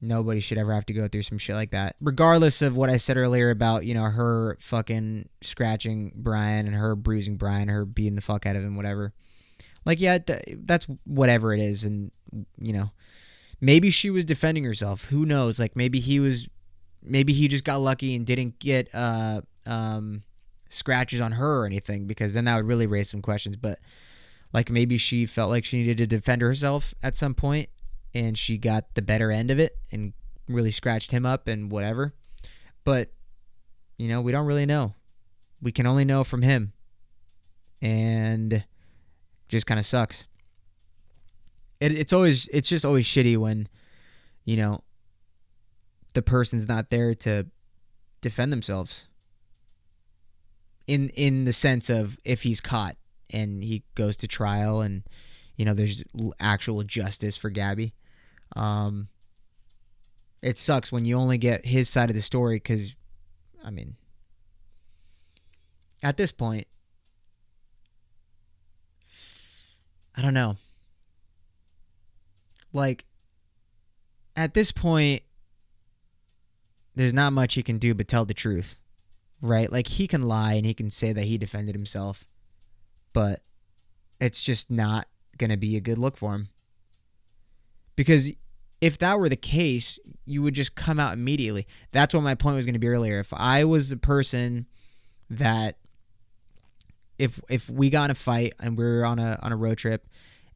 nobody should ever have to go through some shit like that. Regardless of what I said earlier about, you know, her fucking scratching Brian and her bruising Brian, her beating the fuck out of him, whatever. Like, yeah, that's whatever it is. And, you know, maybe she was defending herself. Who knows? Like, maybe he just got lucky and didn't get scratches on her or anything, because then that would really raise some questions. But, like, maybe she felt like she needed to defend herself at some point, and she got the better end of it and really scratched him up and whatever. But, you know, we don't really know. We can only know from him. And just kind of sucks. It's just always shitty when, you know, the person's not there to defend themselves. In the sense of, if he's caught and he goes to trial and, you know, there's actual justice for Gabby. It sucks when you only get his side of the story, because, I mean, at this point, I don't know. Like, at this point, there's not much he can do but tell the truth, right? Like, he can lie and he can say that he defended himself, but it's just not going to be a good look for him. Because if that were the case, you would just come out immediately. That's what my point was going to be earlier. If I was the person that, if we got in a fight and we were on a road trip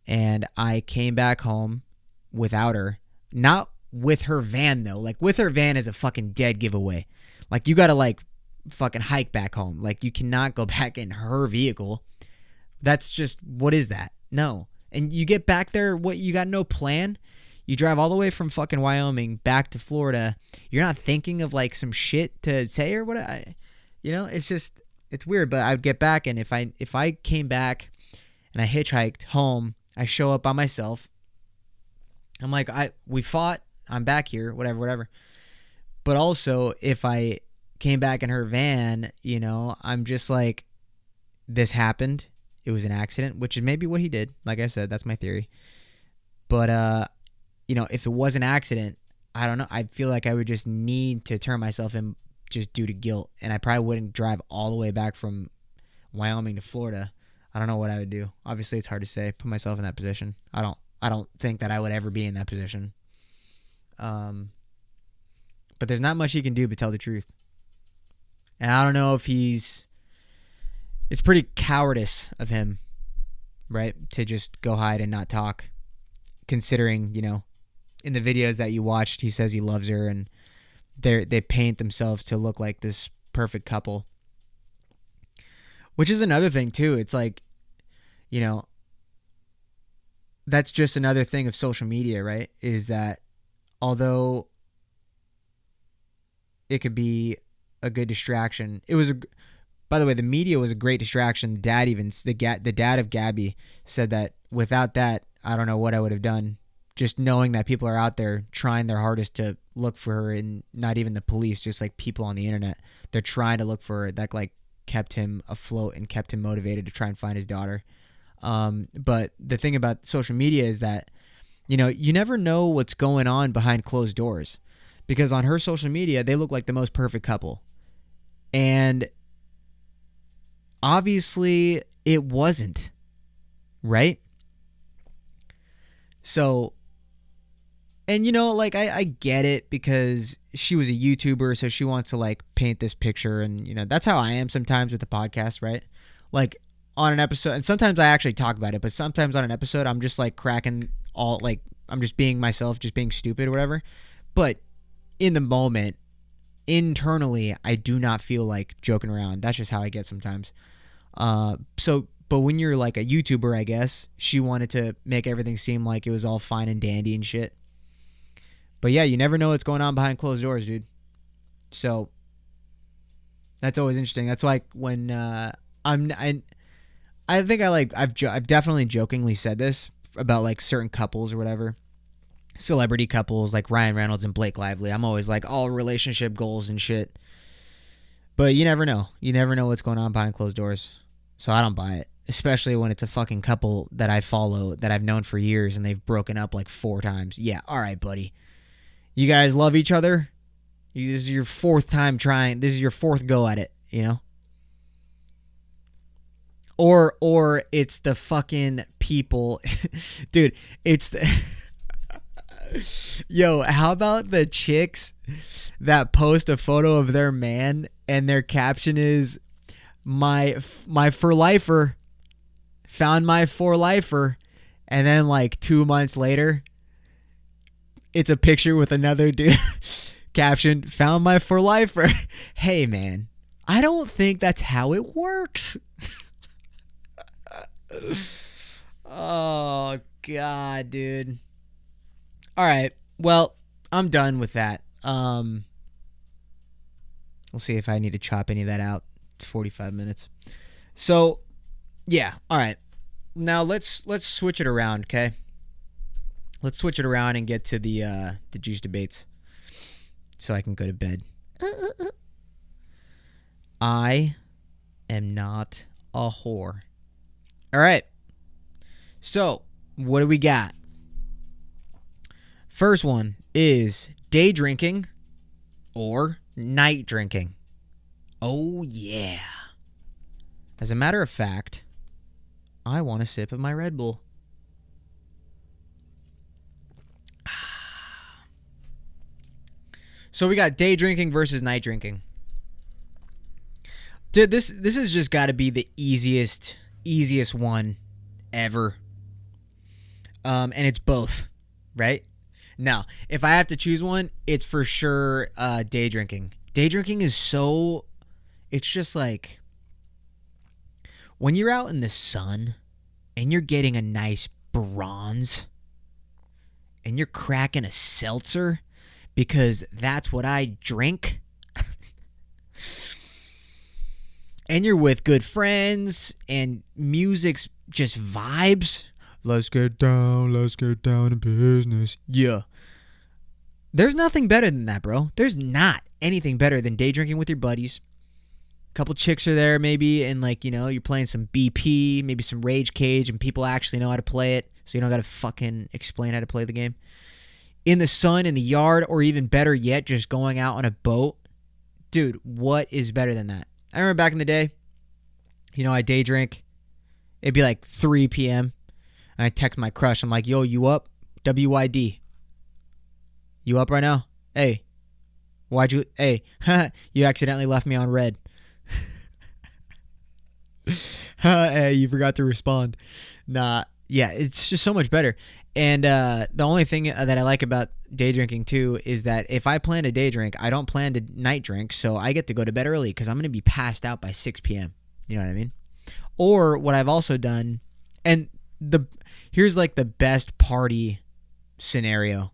and I came back home without her, not with her van though, like with her van is a fucking dead giveaway. Like, you got to like fucking hike back home. Like, you cannot go back in her vehicle. That's just, what is that? No. And you get back there, what, you got no plan? You drive all the way from fucking Wyoming back to Florida. You're not thinking of like some shit to say or what? It's just, it's weird. But I would get back, and if I came back and I hitchhiked home, I show up by myself. I'm like, we fought. I'm back here. Whatever. But also, if I came back in her van, I'm just like, this happened. It was an accident, which is maybe what he did. Like I said, that's my theory. But if it was an accident, I don't know. I feel like I would just need to turn myself in just due to guilt. And I probably wouldn't drive all the way back from Wyoming to Florida. I don't know what I would do. Obviously, it's hard to say. Put myself in that position. I don't think that I would ever be in that position. But there's not much he can do but tell the truth. And I don't know if it's pretty cowardice of him, right? To just go hide and not talk. Considering, in the videos that you watched, he says he loves her, and they paint themselves to look like this perfect couple. Which is another thing too. It's like, that's just another thing of social media, right? Is that although it could be a good distraction, by the way, the media was a great distraction. The dad of Gabby said that without that, I don't know what I would have done. Just knowing that people are out there trying their hardest to look for her, and not even the police, just like people on the internet, they're trying to look for her. That like kept him afloat and kept him motivated to try and find his daughter. But the thing about social media is that, you never know what's going on behind closed doors, because on her social media, they look like the most perfect couple. And obviously it wasn't, right? So, and I get it, because she was a YouTuber, so she wants to like paint this picture, and that's how I am sometimes with the podcast, right? Like on an episode, and sometimes I actually talk about it, but sometimes on an episode I'm just like cracking all, like I'm just being myself, just being stupid or whatever. But in the moment, internally, I do not feel like joking around. That's just how I get sometimes. But when you're like a YouTuber, I guess, she wanted to make everything seem like it was all fine and dandy and shit. But yeah, you never know what's going on behind closed doors, dude. So that's always interesting. That's like when I think I've definitely jokingly said this about like certain couples or whatever. Celebrity couples like Ryan Reynolds and Blake Lively. I'm always like all relationship goals and shit. But you never know. You never know what's going on behind closed doors. So I don't buy it. Especially when it's a fucking couple that I follow, that I've known for years, and they've broken up like 4 times. Yeah, all right, buddy. You guys love each other? This is your 4th time trying. This is your 4th go at it, Or it's the fucking people. Dude, it's the... Yo, how about the chicks that post a photo of their man and their caption is, my for lifer, found my for lifer, and then like 2 months later, it's a picture with another dude caption, found my for lifer. Hey man, I don't think that's how it works. Oh god, dude. All right. Well, I'm done with that. We'll see if I need to chop any of that out. It's 45 minutes. So, yeah. All right. Now let's switch it around, okay? Let's switch it around and get to the juice debates, so I can go to bed. I am not a whore. All right. So, what do we got? First one is day drinking or night drinking. Oh, yeah. As a matter of fact, I want a sip of my Red Bull. So we got day drinking versus night drinking. Dude, this has just got to be the easiest one ever. And it's both, right? Now, if I have to choose one, it's for sure day drinking. Day drinking is so... It's just like... When you're out in the sun and you're getting a nice bronze and you're cracking a seltzer because that's what I drink, and you're with good friends and music's just vibes. Let's get down to business. Yeah. There's nothing better than that, bro. There's not anything better than day drinking with your buddies. A couple chicks are there maybe, and like, you know, you're playing some BP, maybe some Rage Cage, and people actually know how to play it, so you don't got to fucking explain how to play the game. In the sun, in the yard, or even better yet, just going out on a boat. Dude, what is better than that? I remember back in the day, you know, I day drink. It'd be like 3 p.m. And I text my crush. I'm like, yo, you up? WYD. You up right now? Hey. Hey. You accidentally left me on red. Hey, you forgot to respond. Nah. Yeah, it's just so much better. And the only thing that I like about day drinking too is that if I plan to day drink, I don't plan to night drink, so I get to go to bed early because I'm going to be passed out by 6 p.m. You know what I mean? Or what I've also done, and here's like the best party scenario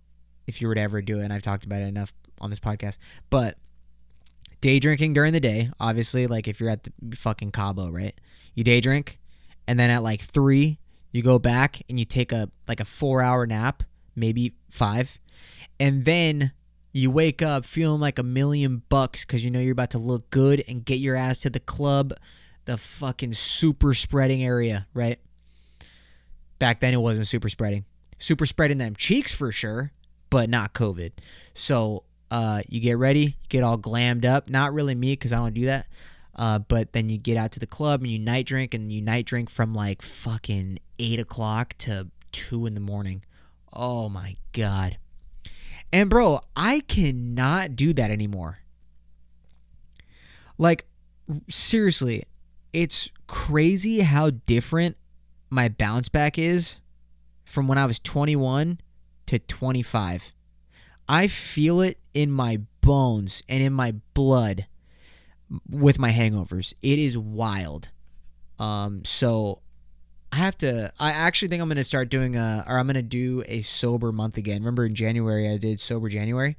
if you were to ever do it, and I've talked about it enough on this podcast, but day drinking during the day, obviously, like if you're at the fucking Cabo, right? You day drink, and then at like 3, you go back and you take a 4-hour nap, maybe 5, and then you wake up feeling like $1,000,000 because you know you're about to look good and get your ass to the club, the fucking super spreading area, right? Back then it wasn't super spreading. Super spreading them cheeks for sure, but not COVID. So you get ready, get all glammed up. Not really me because I don't do that. But then you get out to the club and you night drink, and you night drink from like fucking 8 o'clock to 2 in the morning. Oh my God. And bro, I cannot do that anymore. Like, seriously, it's crazy how different my bounce back is from when I was 21 to 25. I feel it in my bones and in my blood with my hangovers. It is wild. So I actually think I'm going to start doing I'm going to do a sober month again. Remember in January I did sober January?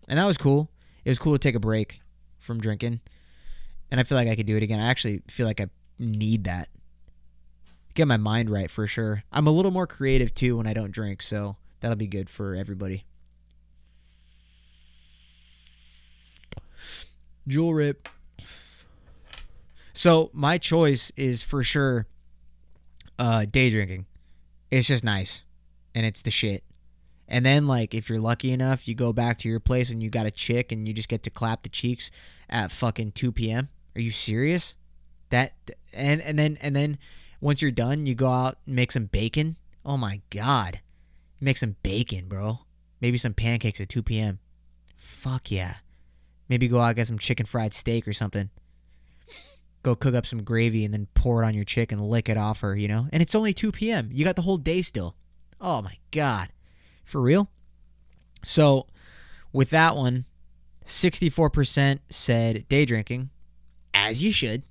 And that was cool. It was cool to take a break from drinking. And I feel like I could do it again. I actually feel like I need that. Get my mind right for sure. I'm a little more creative too when I don't drink, so that'll be good for everybody. Jewel rip. So my choice is for sure day drinking. It's just nice. And it's the shit. And then like if you're lucky enough, you go back to your place and you got a chick and you just get to clap the cheeks at fucking 2 p.m. Are you serious? And then once you're done, you go out and make some bacon. Oh my God. Make some bacon, bro. Maybe some pancakes at 2 p.m. Fuck yeah. Maybe go out and get some chicken fried steak or something. Go cook up some gravy and then pour it on your chick and lick it off her, you know? And it's only 2 p.m. You got the whole day still. Oh my God. For real? So with that one, 64% said day drinking, as you should,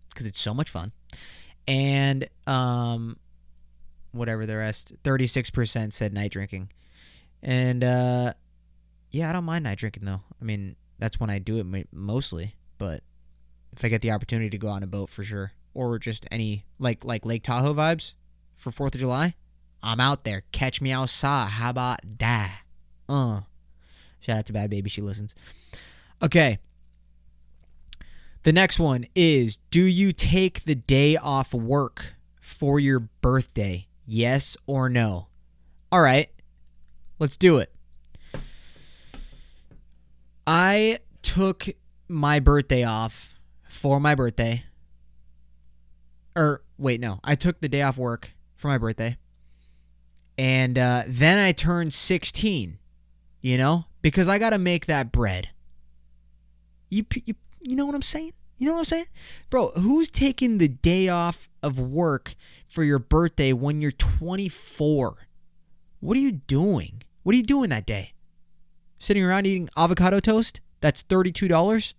because it's so much fun. And whatever the rest, 36% said night drinking. And yeah, I don't mind night drinking though. I mean, that's when I do it mostly. But if I get the opportunity to go on a boat for sure, or just any like Lake Tahoe vibes for 4th of July, I'm out there. Catch me outside. How about that? Shout out to Bad Baby. She listens. Okay. The next one is, do you take the day off work for your birthday? Yes or no? All right, let's do it. I took my birthday off for my birthday. I took the day off work for my birthday. And then I turned 16, because I got to make that bread. You know what I'm saying? You know what I'm saying? Bro, who's taking the day off of work for your birthday when you're 24? What are you doing? What are you doing that day? Sitting around eating avocado toast? That's $32?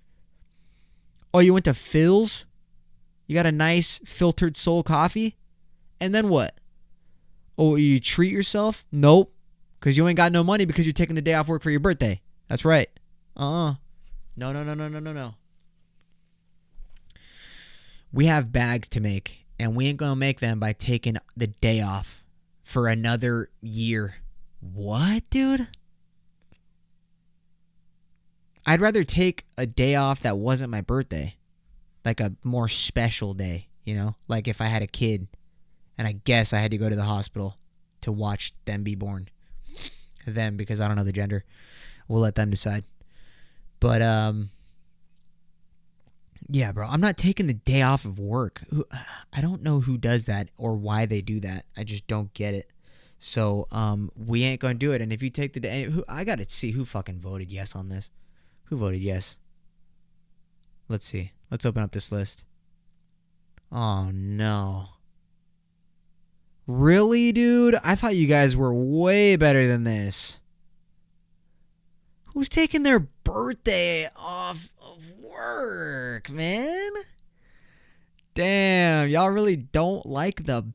Oh, you went to Phil's? You got a nice filtered soul coffee? And then what? Oh, you treat yourself? Nope. Because you ain't got no money because you're taking the day off work for your birthday. That's right. No. We have bags to make, and we ain't going to make them by taking the day off for another year. What, dude? I'd rather take a day off that wasn't my birthday. Like a more special day, Like if I had a kid and I guess I had to go to the hospital to watch them be born. Them, because I don't know the gender. We'll let them decide. But, yeah, bro, I'm not taking the day off of work. I don't know who does that or why they do that. I just don't get it. So, we ain't going to do it. And if you take the day, I got to see who fucking voted yes on this. Who voted yes? Let's see. Let's open up this list. Oh, no. Really, dude? I thought you guys were way better than this. Who's taking their birthday off of work, man? Damn, y'all really don't like the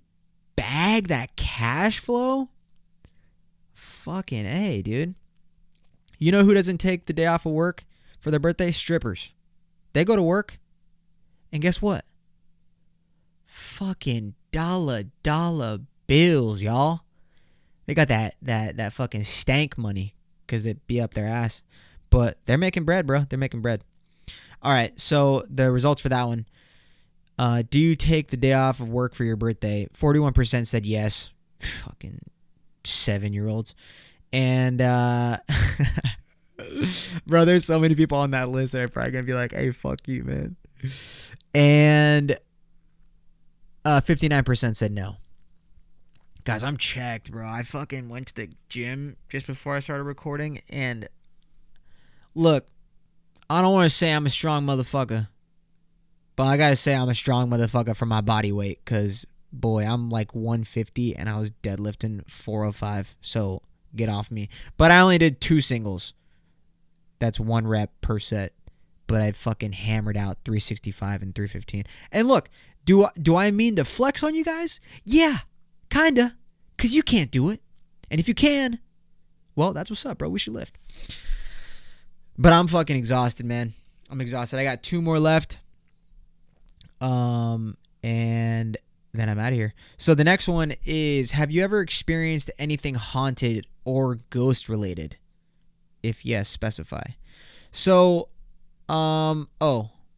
bag, that cash flow? Fucking A, dude. You know who doesn't take the day off of work for their birthday? Strippers. They go to work, and guess what? Fucking dollar bills, y'all. They got that fucking stank money because it be up their ass. But they're making bread, bro. They're making bread. All right, so the results for that one. Do you take the day off of work for your birthday? 41% said yes. Fucking 7-year-olds. And, bro, there's so many people on that list that are probably going to be like, hey, fuck you, man. And 59% said no. Guys, I'm checked, bro. I fucking went to the gym just before I started recording. And look, I don't want to say I'm a strong motherfucker, but I got to say I'm a strong motherfucker for my body weight. Because, boy, I'm like 150 and I was deadlifting 405. So get off me. But I only did 2 singles. That's 1 rep per set. But I fucking hammered out 365 and 315. And look, do I mean to flex on you guys? Yeah, kinda. Because you can't do it. And if you can, well, that's what's up, bro. We should lift. But I'm fucking exhausted, man. I'm exhausted. I got 2 more left. And then I'm out of here. So the next one is, have you ever experienced anything haunted or ghost related? If yes, specify. So, well,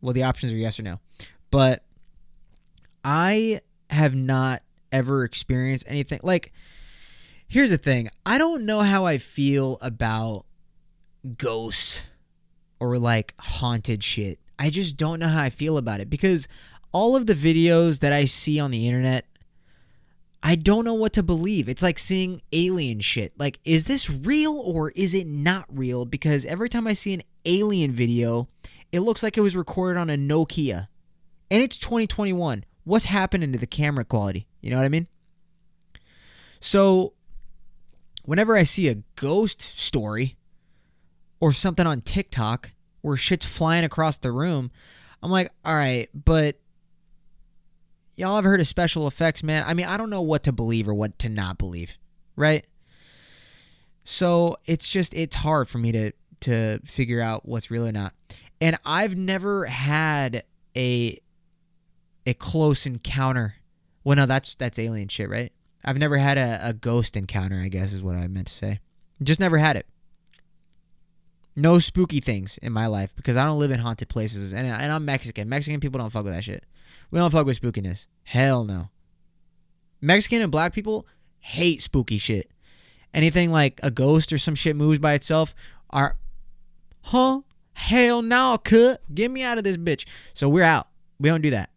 the options are yes or no. But I have not ever experienced anything. Like, here's the thing. I don't know how I feel about ghosts or like haunted shit. I just don't know how I feel about it because all of the videos that I see on the internet, I don't know what to believe. It's like seeing alien shit. Like, is this real or is it not real? Because every time I see an alien video, it looks like it was recorded on a Nokia. And it's 2021. What's happening to the camera quality? You know what I mean? So, whenever I see a ghost story or something on TikTok where shit's flying across the room, I'm like, all right, but y'all ever heard of special effects, man? I mean, I don't know what to believe or what to not believe, right? So it's hard for me to figure out what's real or not. And I've never had a close encounter. Well, no, that's alien shit, right? I've never had a ghost encounter, I guess is what I meant to say. Just never had it. No spooky things in my life because I don't live in haunted places. And I'm Mexican. Mexican people don't fuck with that shit. We don't fuck with spookiness. Hell no. Mexican and black people hate spooky shit. Anything like a ghost or some shit moves by itself are, hell no, cut. Get me out of this bitch. So we're out. We don't do that.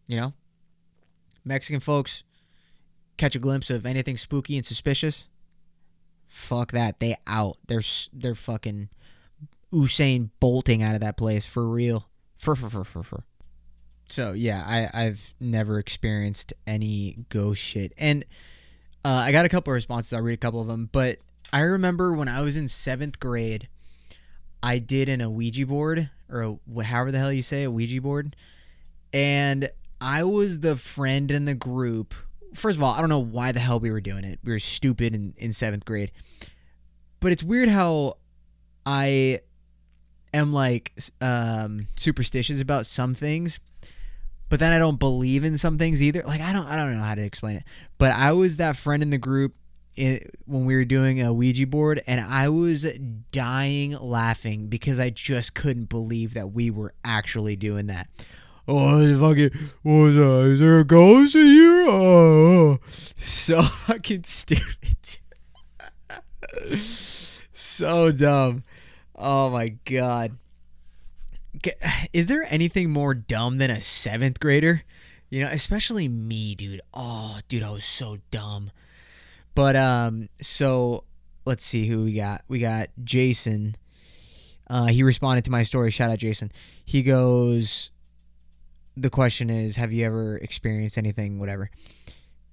You know? Mexican folks catch a glimpse of anything spooky and suspicious. Fuck that. They out. They're fucking Usain bolting out of that place for real. For. So yeah, I've never experienced any ghost shit. And I got a couple of responses. I'll read a couple of them. But I remember when I was in 7th grade, I did a Ouija board, or however the hell you say, a Ouija board. And I was the friend in the group. First of all, I don't know why the hell we were doing it. We were stupid in 7th grade. But it's weird how I am like superstitious about some things, but then I don't believe in some things either. Like I don't know how to explain it. But I was that friend in the group when we were doing a Ouija board, and I was dying laughing because I just couldn't believe that we were actually doing that. Oh, fucking, what was that? Is there a ghost in here? Oh. So fucking stupid. So dumb. Oh my God. Is there anything more dumb than a 7th grader? You know, especially me, dude. Oh, dude, I was so dumb. But so let's see who we got. We got Jason. He responded to my story. Shout out Jason. He goes, the question is, have you ever experienced anything, whatever,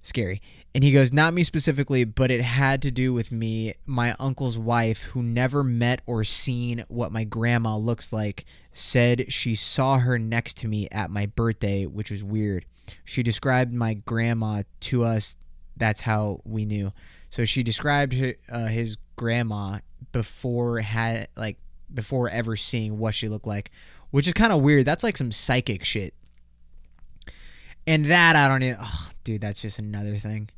scary? And he goes, not me specifically, but it had to do with me. My uncle's wife, who never met or seen what my grandma looks like, said she saw her next to me at my birthday, which was weird. She described my grandma to us. That's how we knew. So she described his grandma before ever seeing what she looked like, which is kind of weird. That's like some psychic shit. And that, I don't even... Oh, dude, that's just another thing.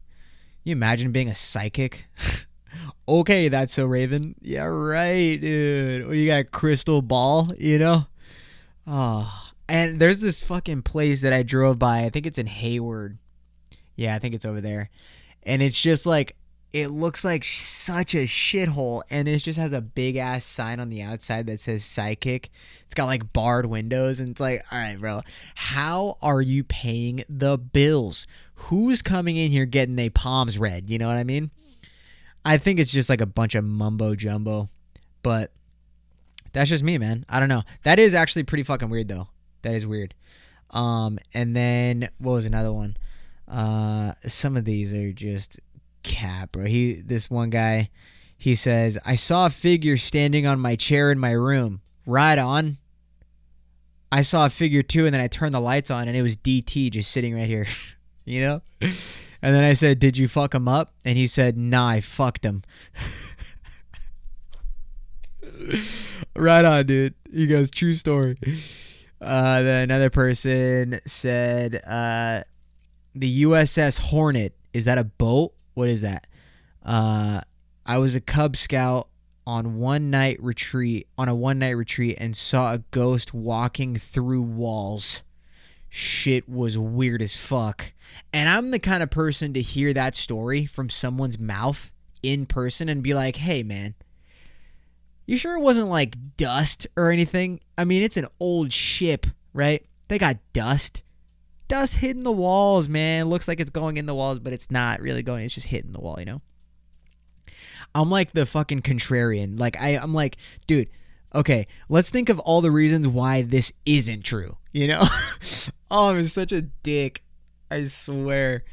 You imagine being a psychic? Okay, that's so Raven. Yeah, right, dude. What, you got a crystal ball, you know? Oh, and there's this fucking place that I drove by. I think it's in Hayward. Yeah, I think it's over there. And it's just like... It looks like such a shithole, and it just has a big-ass sign on the outside that says psychic. It's got, like, barred windows, and it's like, all right, bro, how are you paying the bills? Who's coming in here getting their palms read? You know what I mean? I think it's just, like, a bunch of mumbo-jumbo, but that's just me, man. I don't know. That is actually pretty fucking weird, though. That is weird. And then, what was another one? Some of these are just... cap, bro. This one guy, he says, I saw a figure standing on my chair in my room. Right on. I saw a figure too, and then I turned the lights on, and it was DT just sitting right here. You know? And then I said, did you fuck him up? And he said, nah, I fucked him. Right on, dude. He goes, true story. Then another person said, the USS Hornet, is that a boat? What is that? I was a Cub Scout on a one-night retreat and saw a ghost walking through walls. Shit was weird as fuck. And I'm the kind of person to hear that story from someone's mouth in person and be like, hey, man, you sure it wasn't like dust or anything? I mean, it's an old ship, right? They got dust. Dust hitting the walls, man. Looks like it's going in the walls, but it's not really going. It's just hitting the wall, you know? I'm like the fucking contrarian. Like, I'm like, dude, okay, let's think of all the reasons why this isn't true, you know? Oh, I'm such a dick. I swear.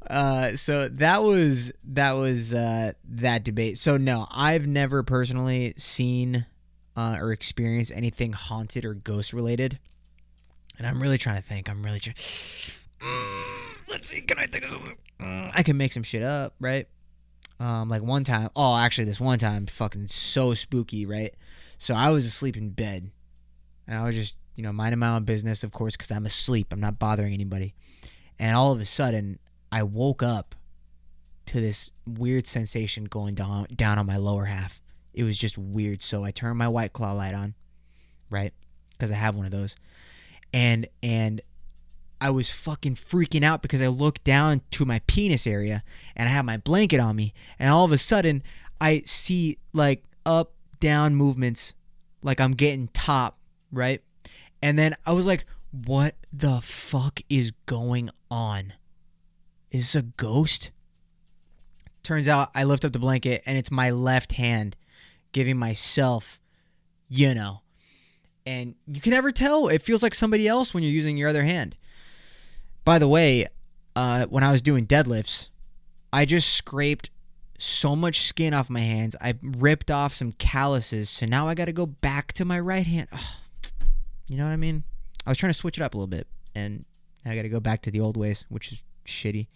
So that was that debate. So no, I've never personally seen or experienced anything haunted or ghost related. And I'm really trying to think. Let's see. Can I think of something? I can make some shit up, right? Like one time. Oh, actually, this one time, fucking so spooky, right? So I was asleep in bed, and I was just, minding my own business, of course, because I'm asleep. I'm not bothering anybody. And all of a sudden, I woke up to this weird sensation going down on my lower half. It was just weird. So I turned my White Claw light on, right? Because I have one of those. And I was fucking freaking out because I looked down to my penis area and I have my blanket on me, and all of a sudden I see like up down movements, like I'm getting top, right? And then I was like, what the fuck is going on? Is this a ghost? Turns out I lift up the blanket and it's my left hand giving myself, and you can never tell. It feels like somebody else when you're using your other hand. By the way, when I was doing deadlifts, I just scraped so much skin off my hands. I ripped off some calluses, so now I got to go back to my right hand. Ugh. You know what I mean? I was trying to switch it up a little bit, and I got to go back to the old ways, which is shitty.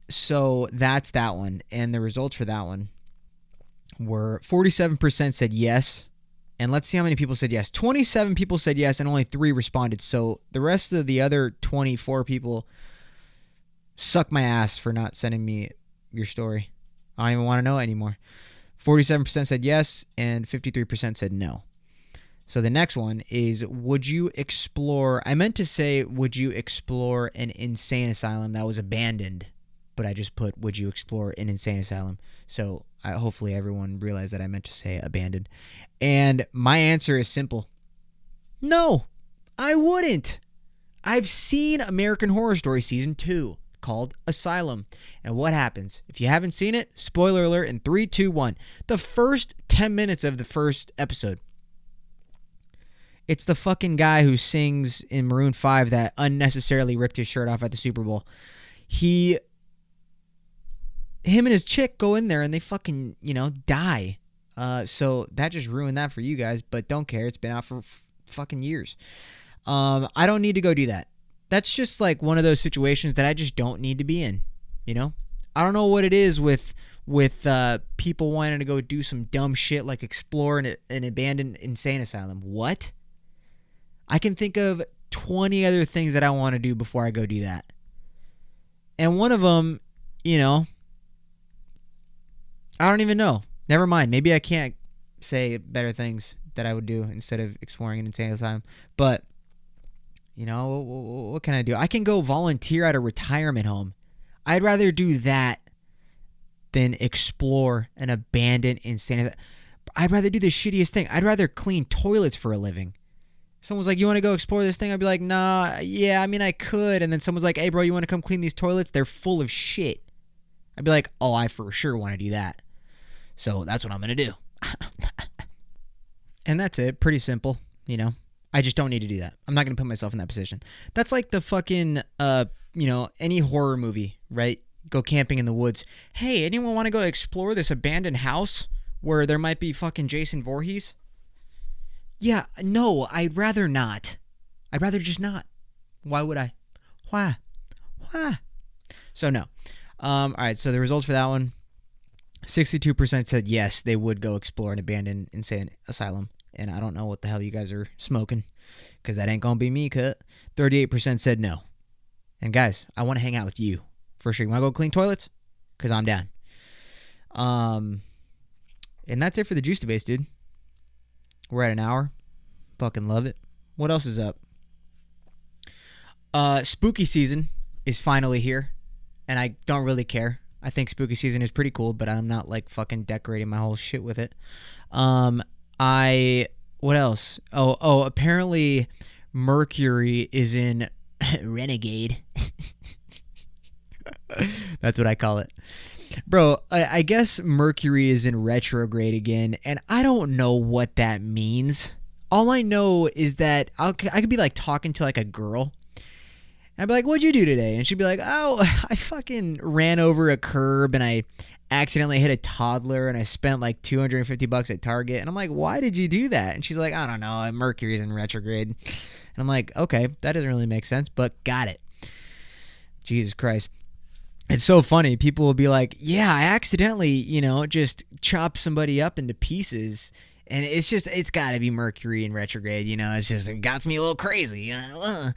So that's that one, and the results for that one were 47% said yes, and let's see how many people said yes. 27 people said yes, and only 3 responded. So the rest of the other 24 people suck my ass for not sending me your story. I don't even want to know anymore. 47% said yes, and 53% said no. So the next one is, would you explore... I meant to say, would you explore an insane asylum that was abandoned? But I just put, would you explore an insane asylum? So hopefully everyone realized that I meant to say abandoned. And my answer is simple. No, I wouldn't. I've seen American Horror Story Season 2 called Asylum. And what happens? If you haven't seen it, spoiler alert in 3, 2, 1. The first 10 minutes of the first episode. It's the fucking guy who sings in Maroon 5 that unnecessarily ripped his shirt off at the Super Bowl. Him and his chick go in there and they fucking, die. So that just ruined that for you guys, but don't care. It's been out for fucking years. I don't need to go do that. That's just like one of those situations that I just don't need to be in, I don't know what it is with people wanting to go do some dumb shit like explore an abandoned insane asylum. What? I can think of 20 other things that I want to do before I go do that. And one of them, I don't even know. Never mind. Maybe I can't say better things that I would do instead of exploring an insane asylum. But, what can I do? I can go volunteer at a retirement home. I'd rather do that than explore an abandoned insane asylum. I'd rather do the shittiest thing. I'd rather clean toilets for a living. Someone's like, you want to go explore this thing? I'd be like, nah, yeah, I mean, I could. And then someone's like, hey, bro, you want to come clean these toilets? They're full of shit. I'd be like, oh, I for sure want to do that. So that's what I'm going to do. And that's it. Pretty simple, I just don't need to do that. I'm not going to put myself in that position. That's like the fucking, any horror movie, right? Go camping in the woods. Hey, anyone want to go explore this abandoned house where there might be fucking Jason Voorhees? Yeah, no, I'd rather not. I'd rather just not. Why would I? Why? So no. All right, so the results for that one, 62% said yes, they would go explore an abandoned insane asylum. And I don't know what the hell you guys are smoking, because that ain't going to be me, cut. 38% said no. And guys, I want to hang out with you. For sure. You want to go clean toilets? Because I'm down. And that's it for the Juice Debates, dude. We're at an hour. Fucking love it. What else is up? Spooky season is finally here. And I don't really care. I think spooky season is pretty cool, but I'm not like fucking decorating my whole shit with it. What else? Oh, apparently Mercury is in Renegade. That's what I call it. Bro, I guess Mercury is in retrograde again, and I don't know what that means. All I know is that I could be like talking to like a girl. And I'd be like, what'd you do today? And she'd be like, oh, I fucking ran over a curb and I accidentally hit a toddler and I spent like $250 at Target. And I'm like, why did you do that? And she's like, I don't know, Mercury's in retrograde. And I'm like, okay, that doesn't really make sense, but got it. Jesus Christ. It's so funny. People will be like, yeah, I accidentally, just chopped somebody up into pieces. And it's got to be Mercury in retrograde, it got me a little crazy. And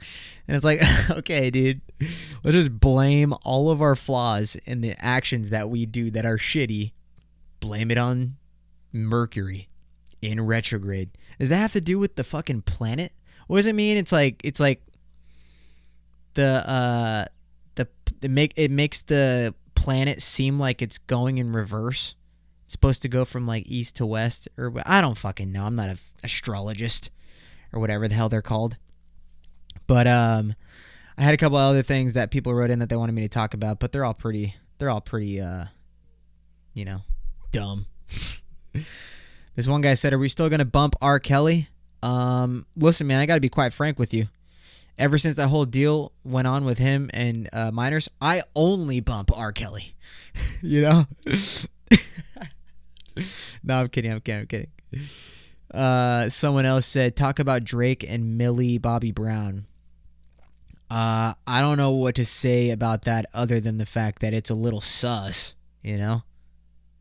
it's like, okay, dude, let's just blame all of our flaws and the actions that we do that are shitty. Blame it on Mercury in retrograde. Does that have to do with the fucking planet? What does it mean? It's like it makes the planet seem like it's going in reverse. It's supposed to go from like east to west, or I don't fucking know. I'm not an astrologist or whatever the hell they're called. But I had a couple other things that people wrote in that they wanted me to talk about, but they're all pretty dumb. This one guy said, "Are we still gonna bump R. Kelly?" Listen, man, I gotta be quite frank with you. Ever since that whole deal went on with him and minors, I only bump R. Kelly. You know? No, I'm kidding. Someone else said, talk about Drake and Millie Bobby Brown. I don't know what to say about that other than the fact that it's a little sus, you know?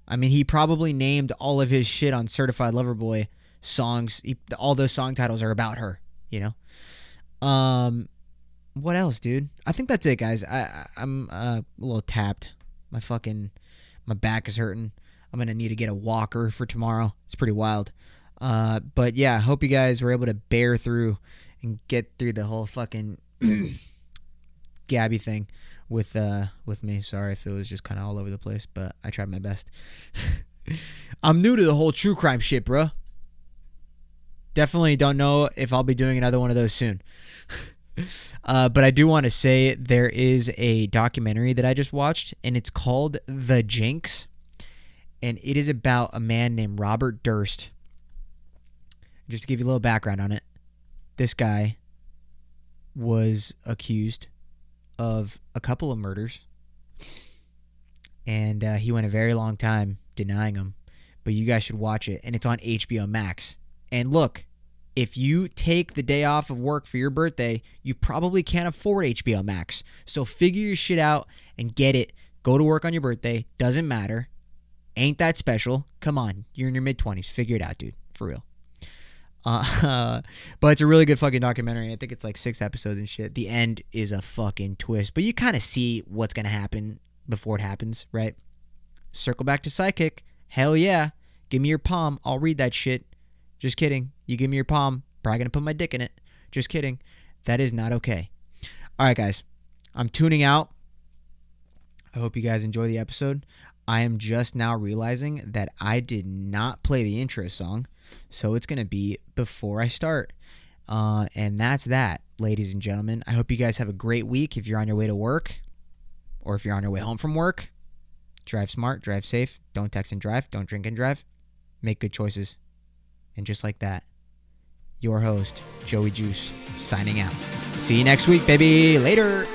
I mean, he probably named all of his shit on Certified Lover Boy songs. All those song titles are about her, you know? What else, dude? I think that's it, guys. I'm a little tapped. My back is hurting. I'm going to need to get a walker for tomorrow. It's pretty wild. But yeah, I hope you guys were able to bear through and get through the whole fucking Gabby thing with me. Sorry if it was just kind of all over the place, but I tried my best. I'm new to the whole true crime shit, bro. Definitely don't know if I'll be doing another one of those soon. But I do want to say there is a documentary that I just watched, and it's called The Jinx, and it is about a man named Robert Durst. Just to give you a little background on it, this guy was accused of a couple of murders, and he went a very long time denying them, but you guys should watch it, and it's on HBO Max. And look, if you take the day off of work for your birthday, you probably can't afford HBO Max. So figure your shit out and get it. Go to work on your birthday. Doesn't matter. Ain't that special. Come on. You're in your mid-20s. Figure it out, dude. For real. But it's a really good fucking documentary. I think it's like 6 episodes and shit. The end is a fucking twist. But you kind of see what's going to happen before it happens, right? Circle back to Psychic. Hell yeah. Give me your palm. I'll read that shit. Just kidding. You give me your palm, probably going to put my dick in it. Just kidding. That is not okay. All right, guys. I'm tuning out. I hope you guys enjoy the episode. I am just now realizing that I did not play the intro song, so it's going to be before I start. And that's that, ladies and gentlemen. I hope you guys have a great week if you're on your way to work or if you're on your way home from work. Drive smart, drive safe. Don't text and drive. Don't drink and drive. Make good choices. And just like that, your host, Joey Juice, signing out. See you next week, baby. Later.